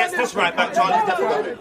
gets this right back, Charlie, definitely.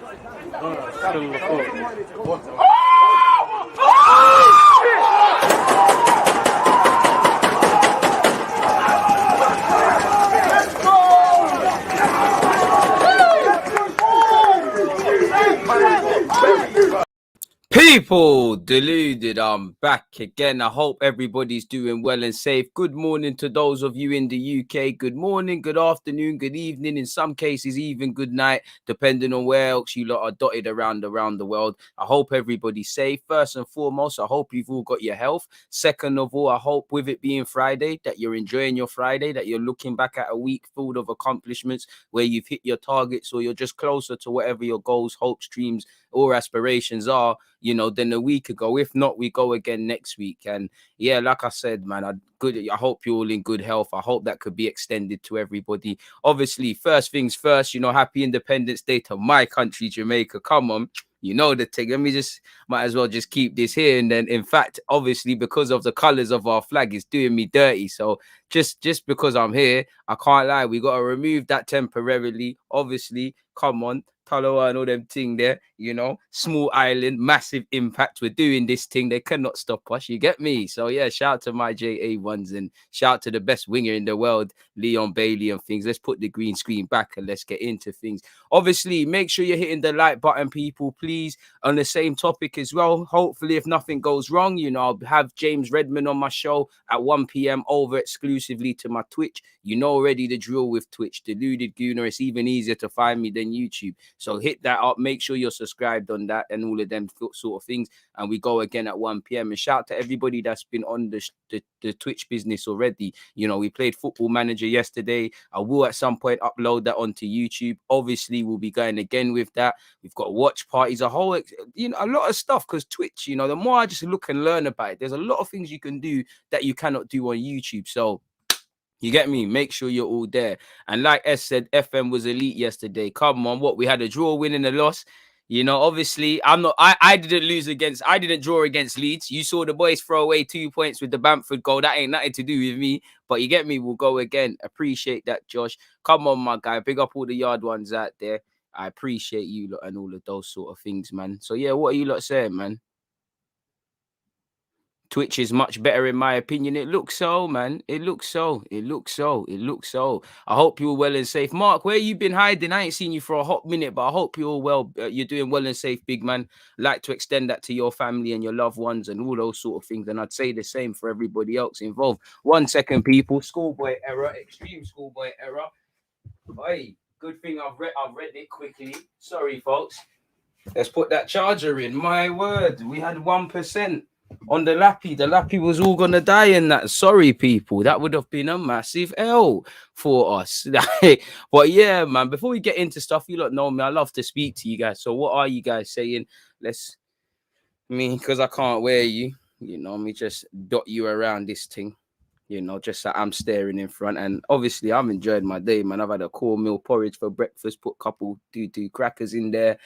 People deluded, I'm back again. I hope everybody's doing well and safe. Good morning to those of you in the UK. Good morning, good afternoon, good evening. In some cases, even good night, depending on where else you lot are dotted around the world. I hope everybody's safe. First and foremost, I hope you've all got your health. Second of all, I hope with it being Friday, that you're enjoying your Friday, that you're looking back at a week full of accomplishments where you've hit your targets or you're just closer to whatever your goals, hopes, dreams, or aspirations are, you know, than a week ago. If not, we go again next week. And yeah, like I said, man, I hope you're all in good health. I hope that could be extended to everybody. Obviously, first things first, you know, happy Independence Day to my country, Jamaica. Come on. You know the thing. Let me might as well just keep this here. And then, in fact, obviously, because of the colors of our flag, it's doing me dirty. So just because I'm here, I can't lie. We got to remove that temporarily. Obviously, come on. Taloa and all them thing there, you know, small island, massive impact. We're doing this thing. They cannot stop us. You get me? So yeah, shout out to my JA ones and shout out to the best winger in the world, Leon Bailey and things. Let's put the green screen back and let's get into things. Obviously, make sure you're hitting the like button, people, please. On the same topic as well. Hopefully, if nothing goes wrong, you know, I'll have James Redmond on my show at 1 p.m. over exclusively to my Twitch. You know already the drill with Twitch. Deluded Gooner. It's even easier to find me than YouTube. So hit that up. Make sure you're subscribed on that and all of them sort of things. And we go again at 1 p.m. And shout out to everybody that's been on the Twitch business already. You know, we played Football Manager yesterday. I will at some point upload that onto YouTube. Obviously, we'll be going again with that. We've got watch parties, a whole, you know, a lot of stuff. Because Twitch, you know, the more I just look and learn about it, there's a lot of things you can do that you cannot do on YouTube. So you get me? Make sure you're all there. And like S said, FM was elite yesterday. Come on, what? We had a draw, win, and a loss. You know, obviously, I didn't draw against Leeds. You saw the boys throw away 2 points with the Bamford goal. That ain't nothing to do with me. But you get me? We'll go again. Appreciate that, Josh. Come on, my guy. Big up all the yard ones out there. I appreciate you lot and all of those sort of things, man. So yeah, what are you lot saying, man? Twitch is much better in my opinion. It looks so, man. It looks so. I hope you're well and safe. Mark, where you been hiding? I ain't seen you for a hot minute, but I hope you're well. You're doing well and safe, big man. Like to extend that to your family and your loved ones and all those sort of things. And I'd say the same for everybody else involved. 1 second, people. Schoolboy error, extreme schoolboy error. Hey, good thing I've read it quickly. Sorry, folks. Let's put that charger in. My word, we had 1%. On the lappy was all gonna die in that. Sorry, people, that would have been a massive L for us. But yeah, man, before we get into stuff, you lot know me, I love to speak to you guys. So what are you guys saying? Because I can't wear you, you know, me just dot you around this thing, you know, just that I'm staring in front. And obviously I've enjoyed my day, man. I've had a cornmeal porridge for breakfast, put a couple doo crackers in there.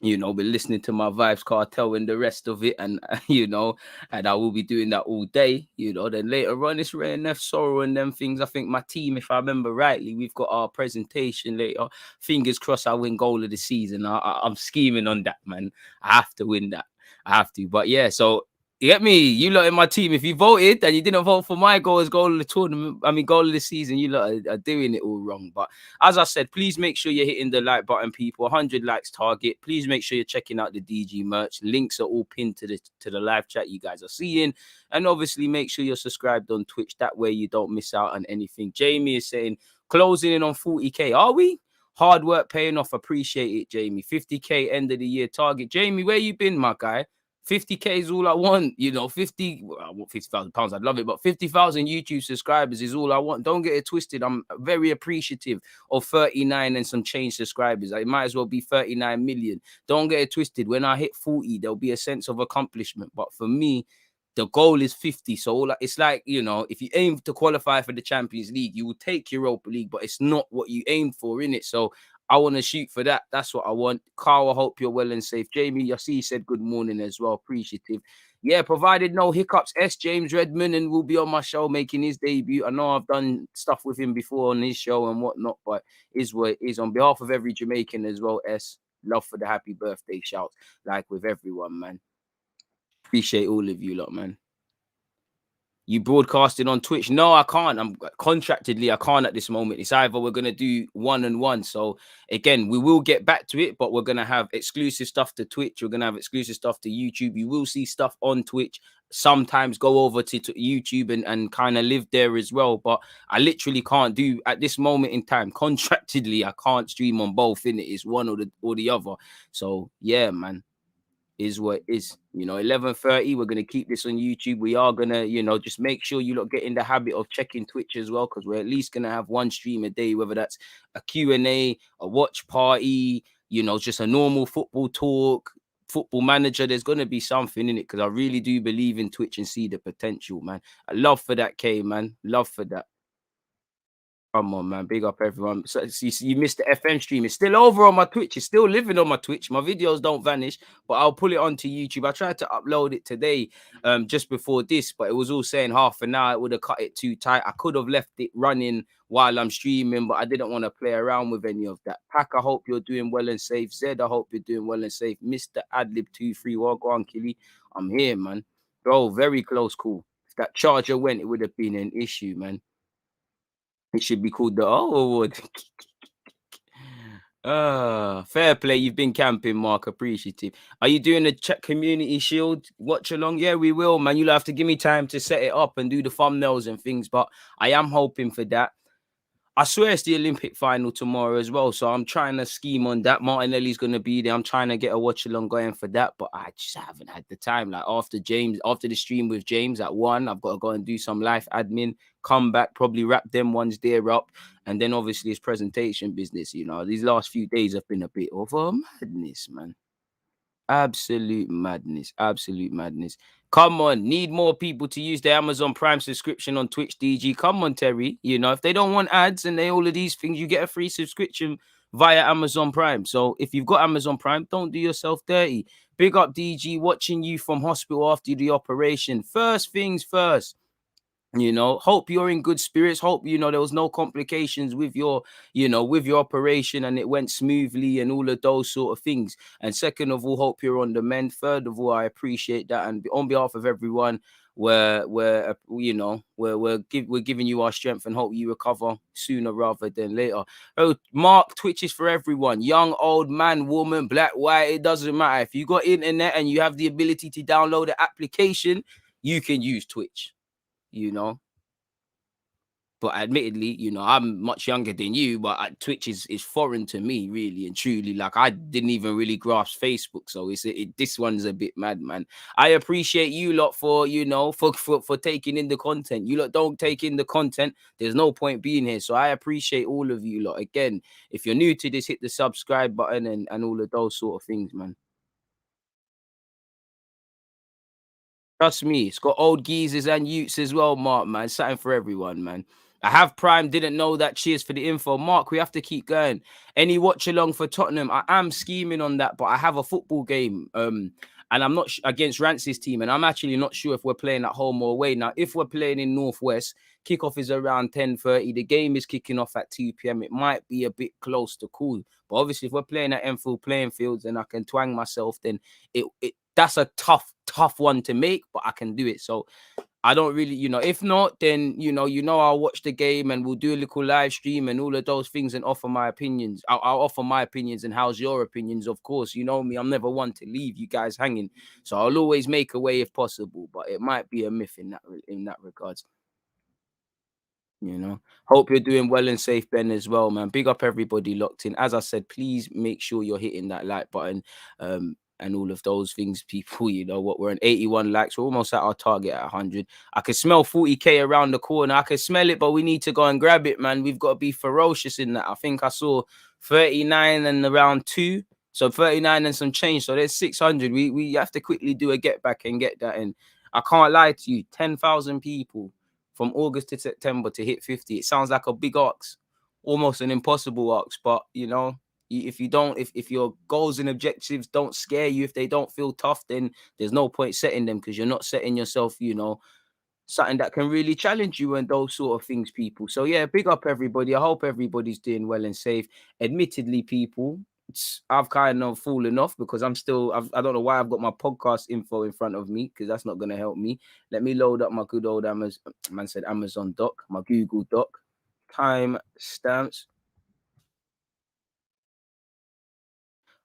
You know, been listening to my Vibes Cartel and the rest of it, and you know, and I will be doing that all day, you know. Then later on, it's Ray and F Sorrow and them things. I think my team, if I remember rightly, we've got our presentation later. Fingers crossed I win goal of the season. I'm scheming on that, man. I have to win that. I have to. But yeah, so you get me? You lot in my team. If you voted and you didn't vote for my goal as goal of the tournament, goal of the season, you lot are doing it all wrong. But as I said, please make sure you're hitting the like button, people. 100 likes target. Please make sure you're checking out the DG merch. Links are all pinned to the live chat you guys are seeing. And obviously, make sure you're subscribed on Twitch. That way you don't miss out on anything. Jamie is saying, closing in on 40K. Are we? Hard work paying off. Appreciate it, Jamie. 50K end of the year target. Jamie, where you been, my guy? 50K is all I want, you know. 50,000 pounds, I'd love it, but 50,000 YouTube subscribers is all I want. Don't get it twisted. I'm very appreciative of 39 and some change subscribers. It might as well be 39 million. Don't get it twisted. When I hit 40, there'll be a sense of accomplishment. But for me, the goal is 50. So it's like, you know, if you aim to qualify for the Champions League, you will take Europa League, but it's not what you aimed for, innit? So I want to shoot for that. That's what I want. Carl, I hope you're well and safe. Jamie, I see you said good morning as well. Appreciative. yeah, provided no hiccups, S. James Redmond and will be on my show making his debut. I know I've done stuff with him before on his show and whatnot, but is what it is. On behalf of every Jamaican as well, S, love for the happy birthday shouts, like with everyone, man. Appreciate all of you lot, man. You broadcasting on Twitch? No, I can't. I'm contractedly, I can't at this moment. It's either we're gonna do 1-on-1. So again, we will get back to it, but we're gonna have exclusive stuff to Twitch. We're gonna have exclusive stuff to YouTube. You will see stuff on Twitch. Sometimes go over to YouTube and kind of live there as well. But I literally can't do at this moment in time. Contractedly, I can't stream on both. In it, it's one or the other. So yeah, man. Is what is, 11:30. We're gonna keep this on YouTube. We are gonna, just make sure you lot get in the habit of checking Twitch as well, because we're at least gonna have one stream a day, whether that's a Q&A, a watch party, just a normal football talk, football manager. There's gonna be something in it, because I really do believe in Twitch and see the potential, man. I love for that, K, man. Love for that. Come on, man. Big up everyone. So you missed the FM stream. It's still over on my Twitch. It's still living on my Twitch. My videos don't vanish, but I'll pull it onto YouTube. I tried to upload it today, just before this, but it was all saying half an hour. It would have cut it too tight. I could have left it running while I'm streaming, but I didn't want to play around with any of that. Pack, I hope you're doing well and safe. Zed, I hope you're doing well and safe. Mr. Adlib23, well, go on, Killy. I'm here, man. Bro, very close call. If that charger went, it would have been an issue, man. It should be called the O Award. Fair play. You've been camping, Mark. Appreciative. Are you doing a Czech Community Shield watch along? Yeah, we will, man. You'll have to give me time to set it up and do the thumbnails and things, but I am hoping for that. I swear it's the Olympic final tomorrow as well. So I'm trying to scheme on that. Martinelli's going to be there. I'm trying to get a watch along going for that, but I just haven't had the time. Like after the stream with James at 1, I've got to go and do some live admin, come back, probably wrap them ones there up. And then obviously it's presentation business. These last few days have been a bit of a madness, man. Absolute madness. Absolute madness. Come on. Need more people to use the Amazon Prime subscription on Twitch, DG. Come on, Terry. If they don't want ads and all of these things, you get a free subscription via Amazon Prime. So if you've got Amazon Prime, don't do yourself dirty. Big up, DG, watching you from hospital after the operation. First things first. Hope you're in good spirits. Hope there was no complications with your operation and it went smoothly and all of those sort of things. And second of all, hope you're on the mend. Third of all, I appreciate that, and on behalf of everyone, we're giving you our strength and hope you recover sooner rather than later. Oh, Mark, Twitch is for everyone, young, old, man, woman, black, white. It doesn't matter. If you got internet and you have the ability to download the application, you can use Twitch. But admittedly, I'm much younger than you, but Twitch is foreign to me, really and truly. Like, I didn't even really grasp Facebook, so this one's a bit mad, man. I appreciate you lot for for taking in the content. You lot don't take in the content, there's no point being here. So I appreciate all of you lot. Again, if you're new to this, hit the subscribe button and all of those sort of things, man. Trust me, it's got old geezers and youths as well, Mark, man. Something for everyone, man. I have Prime, didn't know that. Cheers for the info. Mark, we have to keep going. Any watch along for Tottenham? I am scheming on that, but I have a football game. And I'm not against Rance's team, and I'm actually not sure if we're playing at home or away. Now, if we're playing in Northwest, kickoff is around 10:30. The game is kicking off at 2 p.m. It might be a bit close to cool. But obviously, if we're playing at Enfield playing fields and I can twang myself, then that's a tough one to make, but I can do it. So I don't really, if not, then, I'll watch the game and we'll do a little live stream and all of those things and offer my opinions. I'll offer my opinions and how's your opinions, of course. You know me, I'm never one to leave you guys hanging. So I'll always make a way if possible, but it might be a myth in that regards. Hope you're doing well and safe, Ben, as well, man. Big up everybody locked in. As I said, please make sure you're hitting that like button. And all of those things, people, we're on 81 likes. We're almost at our target at 100. I can smell 40k around the corner. I can smell it, but we need to go and grab it, man. We've got to be ferocious in that. I think I saw 39 and around 2. So 39 and some change. So there's 600. We have to quickly do a get back and get that in. I can't lie to you. 10,000 people from August to September to hit 50. It sounds like a big ox. Almost an impossible ox, but, If you don't, if your goals and objectives don't scare you, if they don't feel tough, then there's no point setting them, because you're not setting yourself, something that can really challenge you and those sort of things, people. So yeah, big up everybody. I hope everybody's doing well and safe. Admittedly, people, I've kind of fallen off because I don't know why I've got my podcast info in front of me, because that's not going to help me. Let me load up my good old Amazon doc, my Google doc, time stamps.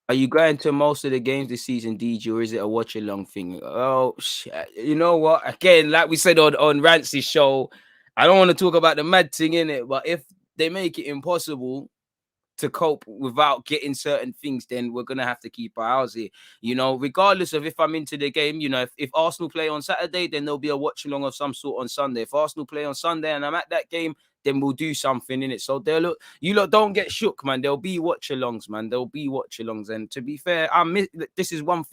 Are you going to most of the games this season, DG, or is it a watch along thing? Oh, you know what? Again, like we said on Rancy's show, I don't want to talk about the mad thing in it, but if they make it impossible to cope without getting certain things, then we're gonna have to keep our eyes here. Regardless of if I'm into the game, if Arsenal play on Saturday, then there'll be a watch along of some sort on Sunday. If Arsenal play on Sunday and I'm at that game, then we'll do something in it. So you lot don't get shook, man. There'll be watch alongs, man. There'll be watch alongs. And to be fair, this is one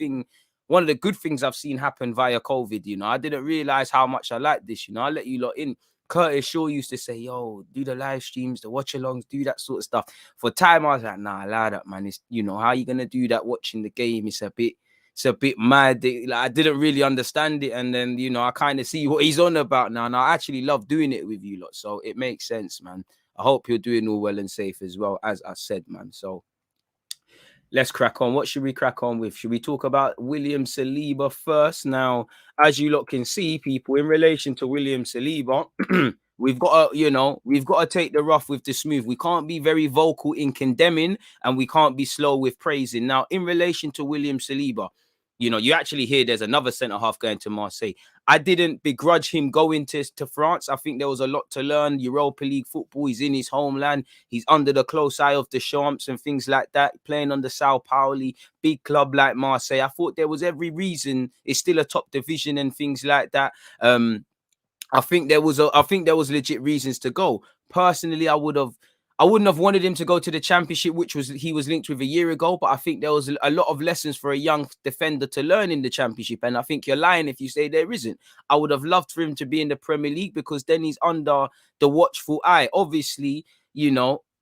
of the good things I've seen happen via COVID. I didn't realize how much I like this. I let you lot in. Curtis Shaw used to say, yo, do the live streams, the watch alongs, do that sort of stuff. For time, I was like, nah, allow that, man. It's, how you gonna do that watching the game? It's a bit mad. I didn't really understand it. And then, I kind of see what he's on about now. And I actually love doing it with you lot. So it makes sense, man. I hope you're doing all well and safe as well, as I said, man. So let's crack on. What should we crack on with? Should we talk about William Saliba first? Now, as you lot can see, people, in relation to William Saliba, we've got to take the rough with the smooth. We can't be very vocal in condemning, and we can't be slow with praising. Now, in relation to William Saliba, you actually hear there's another centre half going to Marseille. I didn't begrudge him going to France. I think there was a lot to learn. Europa League football. He's in his homeland. He's under the close eye of the Champs and things like that. Playing on the Sao Paulo, big club like Marseille. I thought there was every reason. It's still a top division and things like that. I think there was legit reasons to go. Personally, I wouldn't have wanted him to go to the Championship, which he was linked with a year ago. But I think there was a lot of lessons for a young defender to learn in the Championship. And I think you're lying if you say there isn't. I would have loved for him to be in the Premier League, because then he's under the watchful eye. Obviously,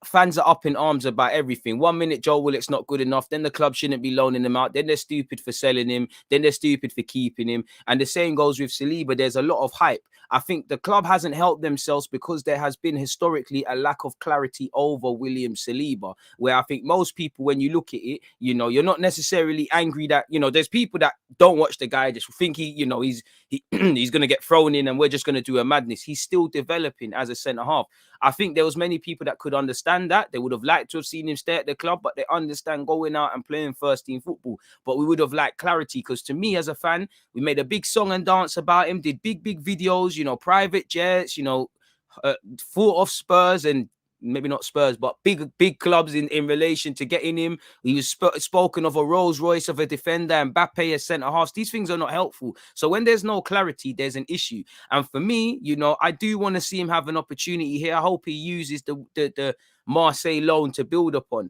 fans are up in arms about everything. 1 minute Joe Willock's not good enough, then the club shouldn't be loaning him out, then they're stupid for selling him, then they're stupid for keeping him. And the same goes with Saliba. There's a lot of hype. I think the club hasn't helped themselves because there has been historically a lack of clarity over William Saliba, where I think most people, when you look at it, you're not necessarily angry that, there's people that don't watch the guy, just think he's going to get thrown in and we're just going to do a madness. He's still developing as a centre half. I think there was many people that could understand that. They would have liked to have seen him stay at the club, but they understand going out and playing first team football. But we would have liked clarity, because to me as a fan, we made a big song and dance about him, did big videos, private jets, fought off Spurs, and maybe not Spurs, but big clubs in relation to getting him. He was spoken of a Rolls Royce of a defender, and Mbappe as centre halves. These things are not helpful. So when there's no clarity, there's an issue. And for me, I do want to see him have an opportunity here. I hope he uses the Marseille loan to build upon.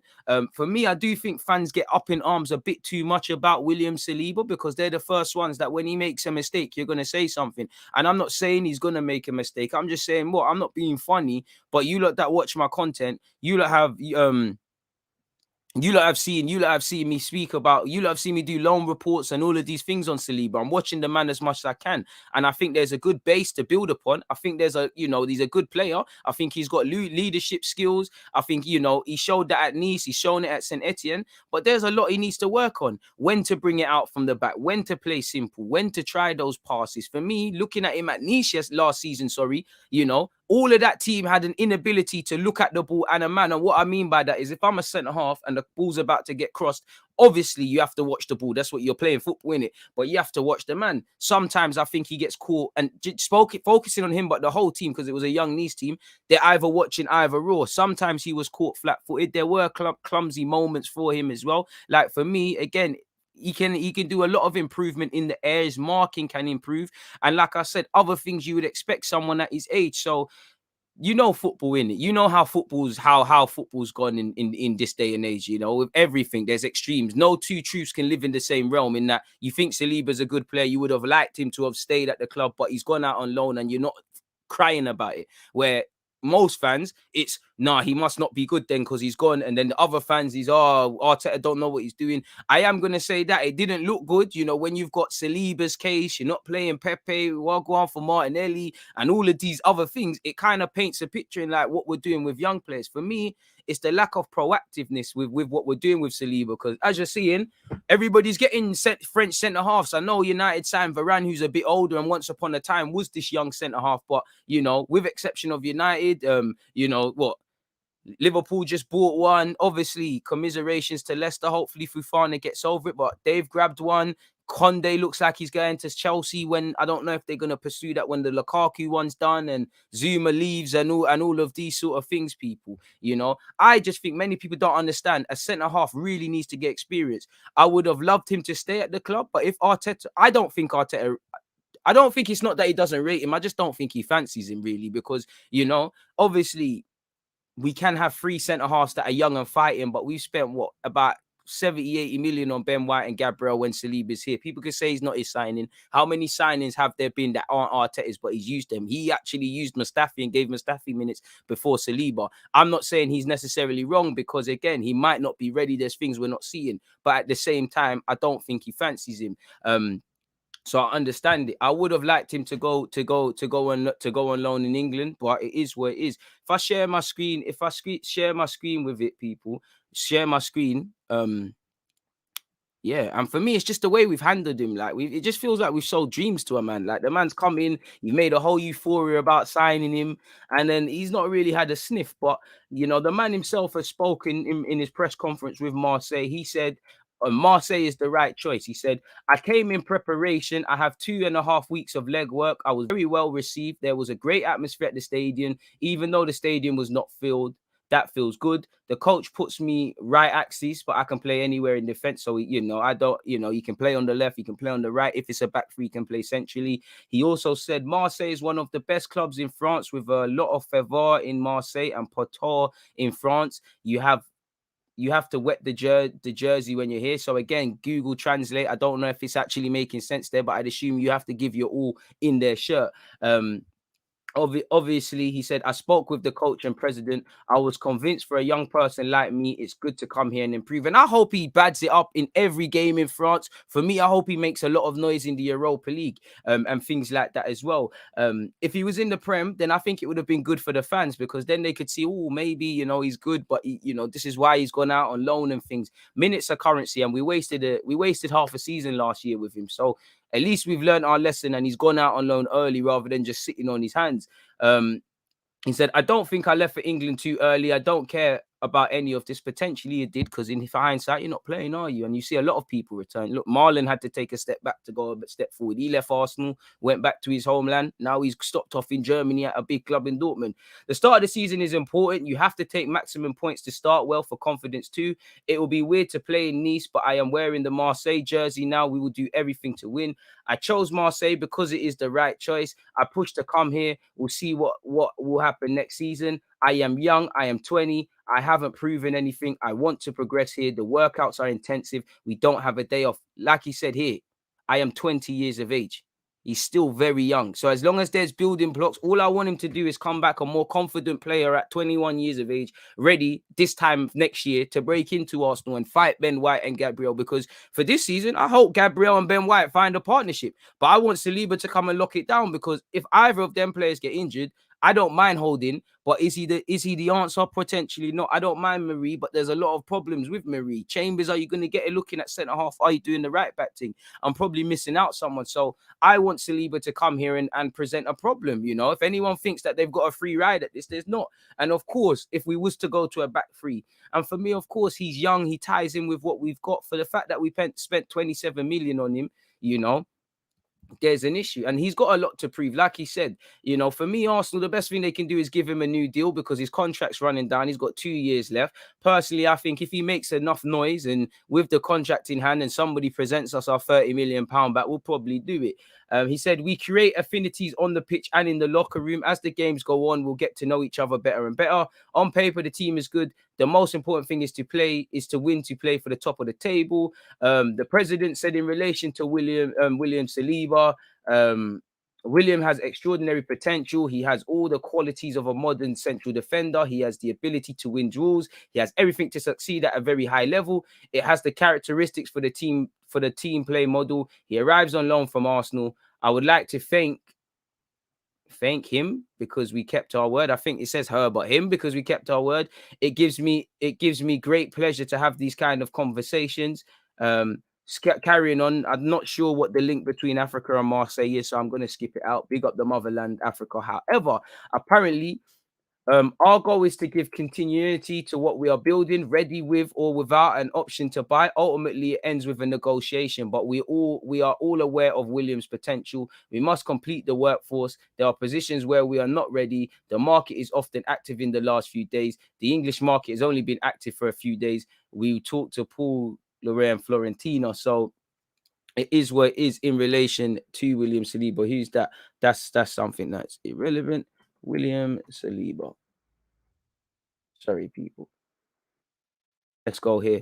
For me, I do think fans get up in arms a bit too much about William Saliba, because they're the first ones that when he makes a mistake, you're going to say something. And I'm not saying he's going to make a mistake. I'm just saying, I'm not being funny, but you lot that watch my content, you lot have you lot have seen me speak about, you lot have seen me do loan reports and all of these things on Saliba. I'm watching the man as much as I can. And I think there's a good base to build upon. I think he's a good player. I think he's got leadership skills. I think, he showed that at Nice. He's shown it at St. Etienne. But there's a lot he needs to work on. When to bring it out from the back. When to play simple. When to try those passes. For me, looking at him at Nice last season, all of that team had an inability to look at the ball and a man. And what I mean by that is, if I'm a centre half and the ball's about to get crossed, obviously you have to watch the ball. That's what you're playing football, in it. But you have to watch the man. Sometimes I think he gets caught, and focusing on him, but the whole team, because it was a young Nice team, they're either watching either raw. Sometimes he was caught flat-footed. There were clumsy moments for him as well. Like for me, again, he can do a lot of improvement in the air. His marking can improve, and like I said, other things you would expect someone at his age. So football, in it, how football's gone in this day and age. With everything, there's extremes. No two truths can live in the same realm. In that, you think Saliba's a good player, you would have liked him to have stayed at the club, but he's gone out on loan, and you're not crying about it. Where most fans, it's nah, he must not be good then because he's gone. And then the other fans, Arteta don't know what he's doing. I am going to say that it didn't look good. You know, when you've got Saliba's case, you're not playing Pepe, we'll go on for Martinelli and all of these other things. It kind of paints a picture in like what we're doing with young players. For me, it's the lack of proactiveness with what we're doing with Saliba. Because as you're seeing, everybody's getting French centre-halves. I know United signed Varane, who's a bit older and once upon a time was this young centre-half. But, you know, with exception of United, you know, what? Liverpool just bought one. Obviously, commiserations to Leicester. Hopefully, Fofana gets over it. But they've grabbed one. Conde looks like he's going to Chelsea. When I don't know if they're going to pursue that when the Lukaku one's done and Zuma leaves and all of these sort of things. People, you know, I just think many people don't understand. A centre half really needs to get experience. I would have loved him to stay at the club, but if Arteta, I don't think it's not that he doesn't rate him. I just don't think he fancies him really because, you know, obviously we can have 3 centre halves that are young and fighting, but we've spent about 70-80 million on Ben White and Gabriel when Saliba's here. People could say he's not his signing. How many signings have there been that aren't Arteta's, but he's used them? He actually used Mustafi and gave Mustafi minutes before Saliba. I'm not saying he's necessarily wrong because, again, he might not be ready. There's things we're not seeing. But at the same time, I don't think he fancies him. So I understand it. I would have liked him to go on loan in England, but it is what it is. If I share my screen, share my screen with it, people, share my screen. Yeah, and for me, it's just the way we've handled him. Like it just feels like we've sold dreams to a man. Like the man's come in, you made a whole euphoria about signing him, and then he's not really had a sniff. But you know, the man himself has spoken in his press conference with Marseille. He said, Marseille is the right choice. He said, I came in preparation. I have 2.5 weeks of legwork. I was very well received. There was a great atmosphere at the stadium, even though the stadium was not filled. That feels good. The coach puts me right axis, but I can play anywhere in defense. So, you know, I don't, you know, you can play on the left, you can play on the right. If it's a back three, you can play centrally. He also said Marseille is one of the best clubs in France with a lot of fervor in Marseille and Porto in France. You have to wet the jersey when you're here. So again, Google Translate. I don't know if it's actually making sense there, but I'd assume you have to give your all in their shirt. Obviously, he said, I spoke with the coach and president. I was convinced for a young person like me, it's good to come here and improve. And I hope he bads it up in every game in France. For me, I hope he makes a lot of noise in the Europa League and things like that as well. If he was in the Prem, then I think it would have been good for the fans because then they could see, oh, maybe, you know, he's good, but, you know, this is why he's gone out on loan and things. Minutes are currency, and we wasted half a season last year with him. So at least we've learned our lesson and he's gone out on loan early rather than just sitting on his hands. He said, I don't think I left for England too early. I don't care about any of this. Potentially it did because in hindsight, you're not playing, are you? And you see a lot of people return. Look, Marlon had to take a step back to go a step forward. He left Arsenal, went back to his homeland. Now he's stopped off in Germany at a big club in Dortmund. The start of the season is important. You have to take maximum points to start well for confidence too. It will be weird to play in Nice, but I am wearing the Marseille jersey now. We will do everything to win. I chose Marseille because it is the right choice. I pushed to come here. We'll see what will happen next season. I am young. I am 20. I haven't proven anything. I want to progress here. The workouts are intensive. We don't have a day off. Like he said here, I am 20 years of age. He's still very young. So as long as there's building blocks, all I want him to do is come back a more confident player at 21 years of age, ready this time next year to break into Arsenal and fight Ben White and Gabriel. Because for this season, I hope Gabriel and Ben White find a partnership. But I want Saliba to come and lock it down because if either of them players get injured, I don't mind holding, but is he the answer? Potentially not. I don't mind Marie, but there's a lot of problems with Marie. Chambers, are you going to get a looking at centre half? Are you doing the right back thing? I'm probably missing out someone. So I want Saliba to come here and present a problem. You know, if anyone thinks that they've got a free ride at this, there's not. And of course, if we was to go to a back three, and for me, of course, he's young. He ties in with what we've got. For the fact that we spent 27 million on him, you know, there's an issue and he's got a lot to prove. Like he said, you know, for me, Arsenal, the best thing they can do is give him a new deal because his contract's running down. He's got 2 years left. Personally, I think if he makes enough noise and with the contract in hand and somebody presents us our £30 million back, we'll probably do it. He said, we create affinities on the pitch and in the locker room. As the games go on, we'll get to know each other better and better. On paper, the team is good. The most important thing is to win, to play for the top of the table. The president said in relation to William Saliba, William has extraordinary potential. He has all the qualities of a modern central defender. He has the ability to win duels. He has everything to succeed at a very high level. It has the characteristics for the team play model. He arrives on loan from Arsenal. I would like to thank him because we kept our word. I think it says her, but him because we kept our word. It gives me great pleasure to have these kind of conversations. Carrying on, I'm not sure what the link between Africa and Marseille is, so I'm going to skip it out. Big up the motherland, Africa. However, apparently, our goal is to give continuity to what we are building, ready with or without an option to buy. Ultimately, it ends with a negotiation, but we are all aware of Williams' potential. We must complete the workforce. There are positions where we are not ready. The market is often active in the last few days. The English market has only been active for a few days. We talked to Paul, Lorraine, and Florentina, so it is what it is in relation to William Saliba. Who's that? That's something that's irrelevant. William Saliba. Sorry, people. Let's go here.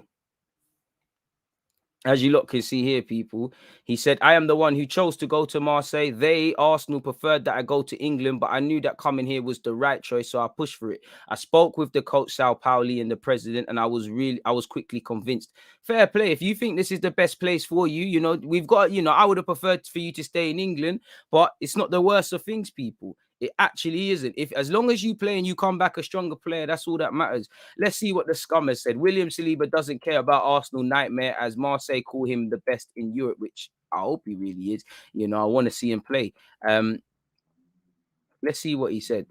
As you lot can see here, people, he said, I am the one who chose to go to Marseille. They, Arsenal, preferred that I go to England, but I knew that coming here was the right choice, so I pushed for it. I spoke with the coach, Sao Pauli, and the president, and I was quickly convinced. Fair play. If you think this is the best place for you, you know, we've got, you know, I would have preferred for you to stay in England, but it's not the worst of things, people. It actually isn't. If as long as you play and you come back a stronger player, that's all that matters. Let's see what the scum has said. William Saliba doesn't care about Arsenal nightmare, as Marseille call him the best in Europe, which I hope he really is. You know, I want to see him play. Let's see what he said.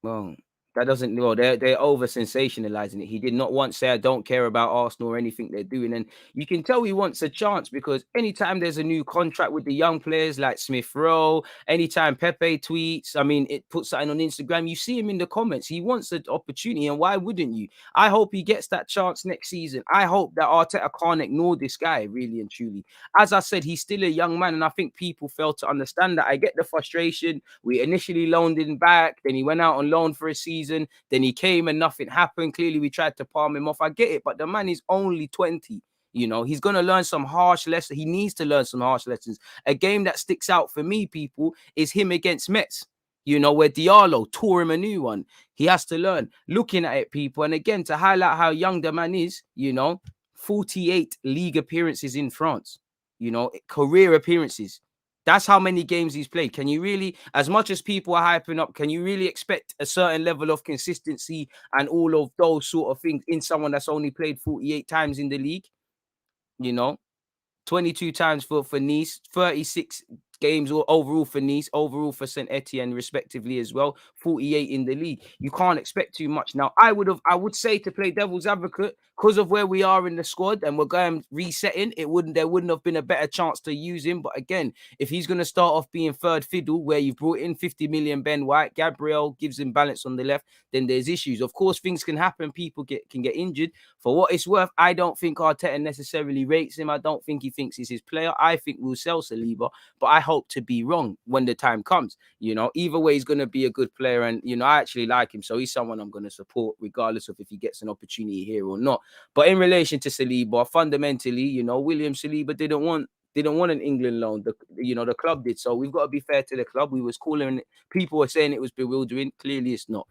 Well, that doesn't know. They're over sensationalizing it. He did not once say I don't care about Arsenal or anything they're doing, and you can tell he wants a chance because anytime there's a new contract with the young players like Smith Rowe, anytime Pepe tweets, I mean, it puts something on Instagram, you see him in the comments. He wants an opportunity, and why wouldn't you? I hope he gets that chance next season. I hope that Arteta can't ignore this guy, really and truly. As I said, he's still a young man, and I think people fail to understand that. I get the frustration. We initially loaned him back, then he went out on loan for a season. Then he came and nothing happened. Clearly, we tried to palm him off. I get it, but the man is only 20. You know, he's going to learn some harsh lessons. He needs to learn some harsh lessons. A game that sticks out for me, people, is him against Metz. You know, where Diallo tore him a new one. He has to learn. Looking at it, people, and again, to highlight how young the man is, you know, 48 league appearances in France. You know, career appearances. That's how many games he's played. Can you really, as much as people are hyping up, can you really expect a certain level of consistency and all of those sort of things in someone that's only played 48 times in the league? You know, 22 times for Nice, 36 games overall for Nice, overall for St. Etienne, respectively, as well. 48 in the league. You can't expect too much. Now, I would say, to play devil's advocate, because of where we are in the squad and we're going resetting, there wouldn't have been a better chance to use him. But again, if he's going to start off being third fiddle, where you've brought in 50 million Ben White, Gabriel gives him balance on the left, then there's issues. Of course, things can happen. People can get injured. For what it's worth, I don't think Arteta necessarily rates him. I don't think he thinks he's his player. I think we'll sell Saliba, but I hope to be wrong when the time comes. You know, either way, he's going to be a good player, and you know, I actually like him, so he's someone I'm going to support regardless of if he gets an opportunity here or not. But in relation to Saliba, fundamentally, you know, William Saliba didn't want an England loan. The club did. So we've got to be fair to the club. We was calling it, people were saying it was bewildering. Clearly, it's not.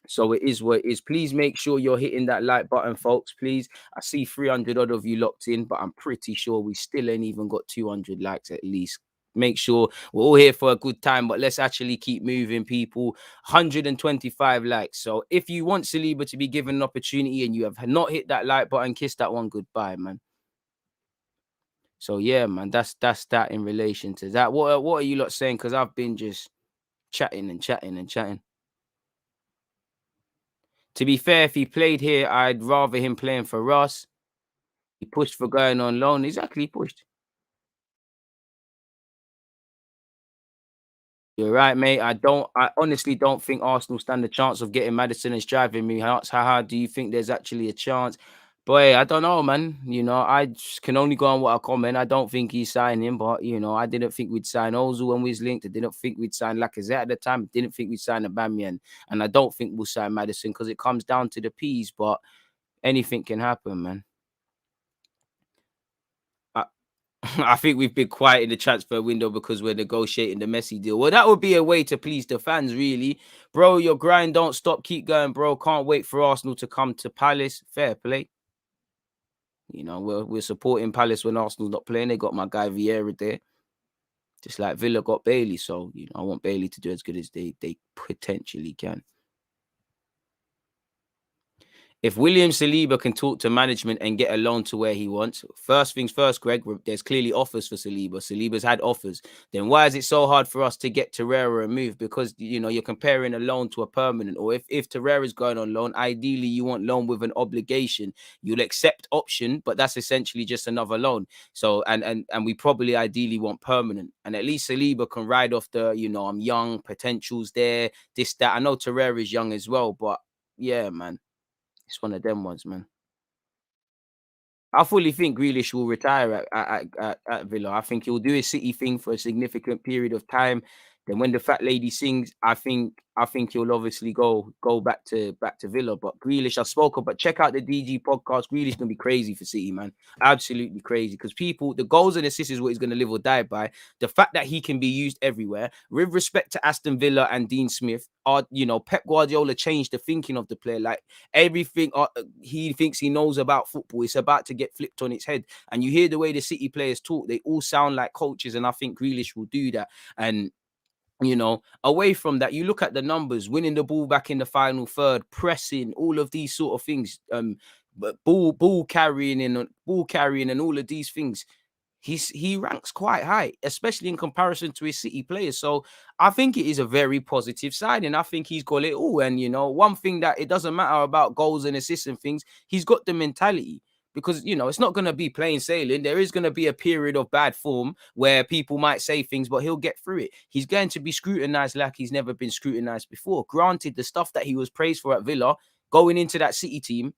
So it is what it is. Please make sure you're hitting that like button, folks. Please. I see 300 odd of you locked in, but I'm pretty sure we still ain't even got 200 likes at least. Make sure we're all here for a good time, but let's actually keep moving, people. 125 likes. So if you want Saliba to be given an opportunity and you have not hit that like button, kiss that one goodbye, man. So yeah, man, that's that in relation to that. What are you lot saying? Because I've been just chatting and chatting and chatting. To be fair, if he played here, I'd rather him playing for us. He pushed for going on loan. Exactly, pushed. You're right, mate. I honestly don't think Arsenal stand a chance of getting Maddison. Is driving me nuts. How do you think there's actually a chance? Boy, I don't know, man. You know, I just can only go on what I comment. I don't think he's signing, but you know, I didn't think we'd sign Ozil when we was linked. I didn't think we'd sign Lacazette at the time. I didn't think we'd sign Aubameyang, and I don't think we'll sign Maddison because it comes down to the P's. But anything can happen, man. I think we've been quiet in the transfer window because we're negotiating the Messi deal. Well, that would be a way to please the fans, really. Bro, your grind don't stop. Keep going, bro. Can't wait for Arsenal to come to Palace. Fair play. You know, we're supporting Palace when Arsenal's not playing. They got my guy Vieira there. Just like Villa got Bailey. So, you know, I want Bailey to do as good as they potentially can. If William Saliba can talk to management and get a loan to where he wants, first things first, Greg, there's clearly offers for Saliba. Saliba's had offers. Then why is it so hard for us to get Torreira a move? Because, you know, you're comparing a loan to a permanent. Or if Torreira's going on loan, ideally you want loan with an obligation. You'll accept option, but that's essentially just another loan. So, and we probably ideally want permanent. And at least Saliba can ride off the, you know, I'm young, potential's there, this, that. I know Torreira's young as well, but yeah, man. It's one of them ones, man. I fully think Grealish will retire at Villa. I think he'll do a City thing for a significant period of time. Then when the fat lady sings, I think he'll obviously go back to Villa. But Grealish, I spoke about. Check out the DG podcast. Grealish gonna be crazy for City, man. Absolutely crazy. Because the goals and assists is what he's gonna live or die by. The fact that he can be used everywhere, with respect to Aston Villa and Dean Smith, Pep Guardiola changed the thinking of the player. Like everything he thinks he knows about football, it's about to get flipped on its head. And you hear the way the City players talk; they all sound like coaches, and I think Grealish will do that. And away from that, you look at the numbers, winning the ball back in the final third, pressing, all of these sort of things, but ball carrying and all of these things. He ranks quite high, especially in comparison to his City players. So I think it is a very positive signing. I think he's got it all. And one thing that it doesn't matter about goals and assists and things, he's got the mentality. Because it's not going to be plain sailing. There is going to be a period of bad form where people might say things, but he'll get through it. He's going to be scrutinized like he's never been scrutinized before. Granted, the stuff that he was praised for at Villa, going into that City team,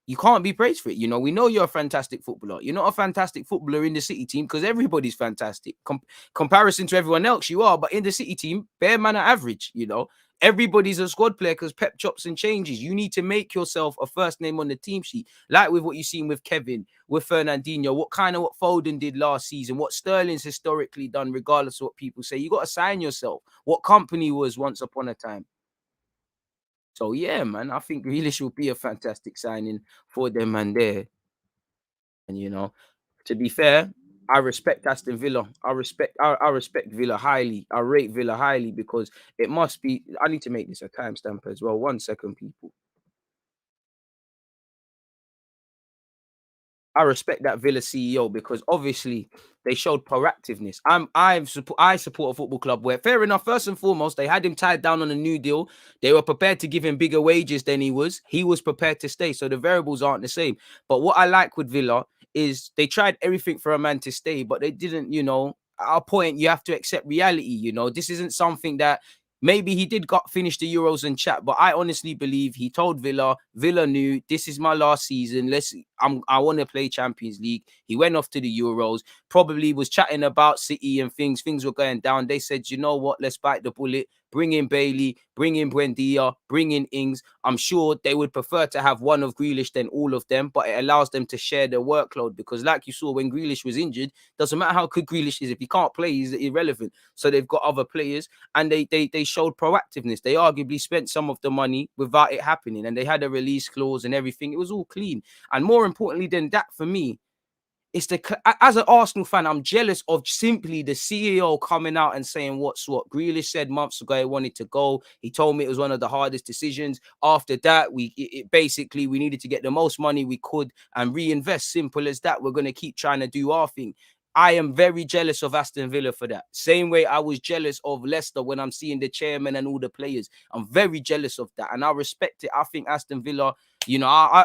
you can't be praised for it. We know you're a fantastic footballer. You're not a fantastic footballer in the City team because everybody's fantastic. Comparison to everyone else, you are. But in the City team, bare man are average, Everybody's a squad player because Pep chops and changes. You need to make yourself a first name on the team sheet. Like with what you've seen with Kevin, with Fernandinho, what Foden did last season, what Sterling's historically done, regardless of what people say. You got to sign yourself. What company was once upon a time. So yeah, man, I think Grealish will be a fantastic signing for them and there. And to be fair, I respect Aston Villa. I respect Villa highly. I rate Villa highly because it must be. I need to make this a timestamp as well. 1 second, people. I respect that Villa CEO because obviously they showed proactiveness. I support a football club where, fair enough, first and foremost, they had him tied down on a new deal. They were prepared to give him bigger wages than he was. He was prepared to stay. So the variables aren't the same. But what I like with Villa is they tried everything for a man to stay, but they didn't, at a point, you have to accept reality. This isn't something that maybe he did finish the Euros and chat, but I honestly believe he told Villa knew this is my last season. I want to play Champions League. He went off to the Euros, probably was chatting about City and things. Things were going down. They said, you know what? Let's bite the bullet. Bring in Bailey, bring in Buendia, bring in Ings. I'm sure they would prefer to have one of Grealish than all of them, but it allows them to share their workload because like you saw when Grealish was injured, doesn't matter how good Grealish is, if he can't play, he's irrelevant. So they've got other players and they showed proactiveness. They arguably spent some of the money without it happening and they had a release clause and everything. It was all clean. And more importantly than that for me, it's as an Arsenal fan, I'm jealous of simply the CEO coming out and saying what's what. Grealish said months ago he wanted to go. He told me it was one of the hardest decisions. After that, basically we needed to get the most money we could and reinvest. Simple as that. We're going to keep trying to do our thing. I am very jealous of Aston Villa for that. Same way I was jealous of Leicester when I'm seeing the chairman and all the players. I'm very jealous of that. And I respect it. I think Aston Villa,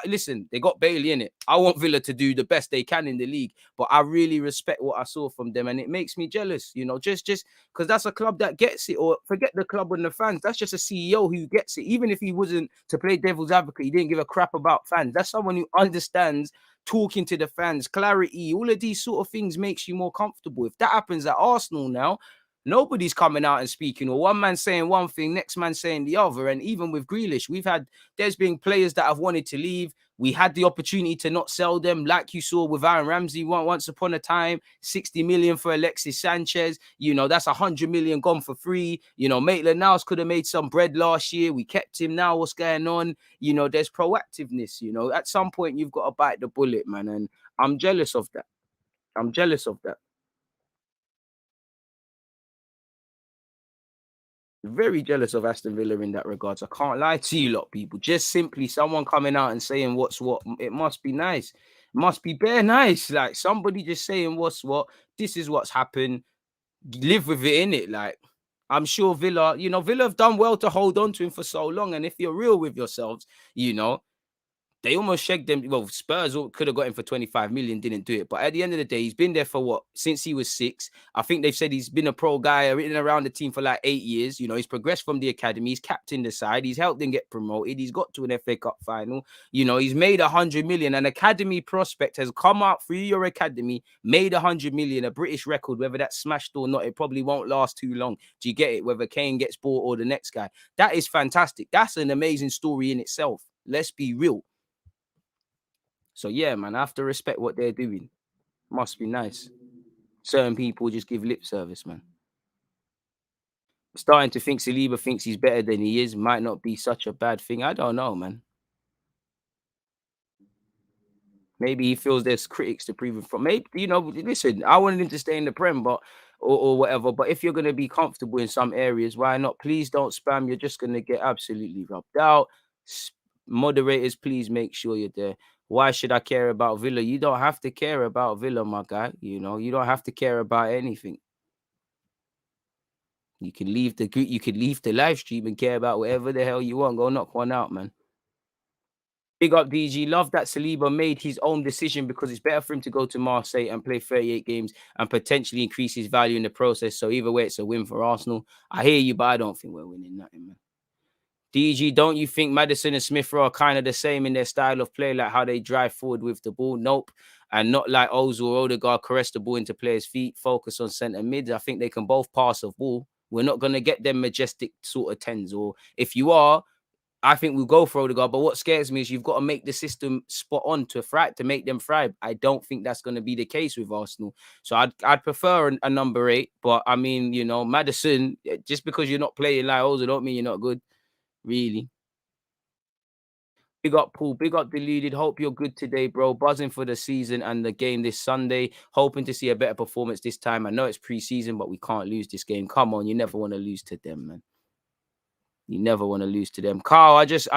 listen, they got Bailey in it. I want Villa to do the best they can in the league. But I really respect what I saw from them. And it makes me jealous, just because that's a club that gets it. Or forget the club and the fans. That's just a CEO who gets it. Even if he wasn't to play devil's advocate, he didn't give a crap about fans. That's someone who understands talking to the fans, clarity, all of these sort of things makes you more comfortable. If that happens at Arsenal now, nobody's coming out and speaking, or one man saying one thing, next man saying the other. And even with Grealish, there's been players that have wanted to leave. We had the opportunity to not sell them, like you saw with Aaron Ramsey once upon a time. 60 million for Alexis Sanchez. You know, that's 100 million gone for free. You know, Maitland-Niles could have made some bread last year. We kept him. Now what's going on? You know, there's proactiveness. You know, at some point you've got to bite the bullet, man. And I'm jealous of that. I'm jealous of that. Very jealous of Aston Villa in that regards. I can't lie to you lot, people. Just simply someone coming out and saying what's what. It must be nice. It must be bare nice. Like somebody just saying what's what. This is what's happened. Live with it in it. Like I'm sure Villa, you know, Villa have done well to hold on to him for so long. And if you're real with yourselves, you know, they almost shagged them. Well, Spurs could have got him for 25 million, didn't do it. But at the end of the day, he's been there for what? Since he was 6. I think they've said he's been a pro guy, written around the team for like 8 years. You know, he's progressed from the academy. He's captained the side. He's helped them get promoted. He's got to an FA Cup final. You know, he's made 100 million. An academy prospect has come out through your academy, made 100 million, a British record, whether that's smashed or not. It probably won't last too long. Do you get it? Whether Kane gets bought or the next guy. That is fantastic. That's an amazing story in itself. Let's be real. So yeah, man, I have to respect what they're doing. Must be nice. Certain people just give lip service, man. Starting to think Saliba thinks he's better than he is might not be such a bad thing. I don't know, man. Maybe he feels there's critics to prove him from. Maybe, you know, listen, I wanted him to stay in the Prem, but or whatever. But if you're gonna be comfortable in some areas, why not? Please don't spam. You're just gonna get absolutely rubbed out. Moderators, please make sure you're there. Why should I care about Villa? You don't have to care about Villa, my guy. You know, you don't have to care about anything. You can leave the group, you could leave the live stream and care about whatever the hell you want. Go knock one out, man. Big up DG. Love that Saliba made his own decision because it's better for him to go to Marseille and play 38 games and potentially increase his value in the process. So either way, it's a win for Arsenal. I hear you, but I don't think we're winning nothing, man. DG, don't you think Maddison and Smith Rowe are kind of the same in their style of play, like how they drive forward with the ball? Nope. And not like Ozil or Odegaard caress the ball into players' feet, focus on centre mid. I think they can both pass a ball. We're not going to get them majestic sort of tens. Or if you are, I think we'll go for Odegaard. But what scares me is you've got to make the system spot on to make them thrive. I don't think that's going to be the case with Arsenal. So I'd prefer a number 8. But I mean, you know, Maddison, just because you're not playing like Ozil, don't mean you're not good. Really. Big up, Paul. Big up, Deluded. Hope you're good today, bro. Buzzing for the season and the game this Sunday. Hoping to see a better performance this time. I know it's pre-season, but we can't lose this game. Come on, you never want to lose to them, man. You never want to lose to them. Carl, I just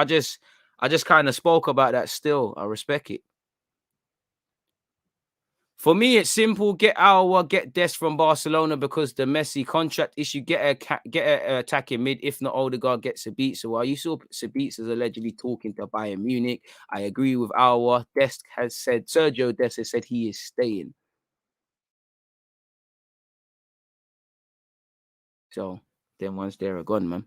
kind of spoke about that still. I respect it. For me, it's simple. Get Alwa, get Des from Barcelona because the Messi contract issue. Get a attacking mid. If not, Odegaard gets Sabitzer. So while you saw Sabitzer is allegedly talking to Bayern Munich, I agree with Alwa. Sergio Des has said he is staying. So then once they're gone, man.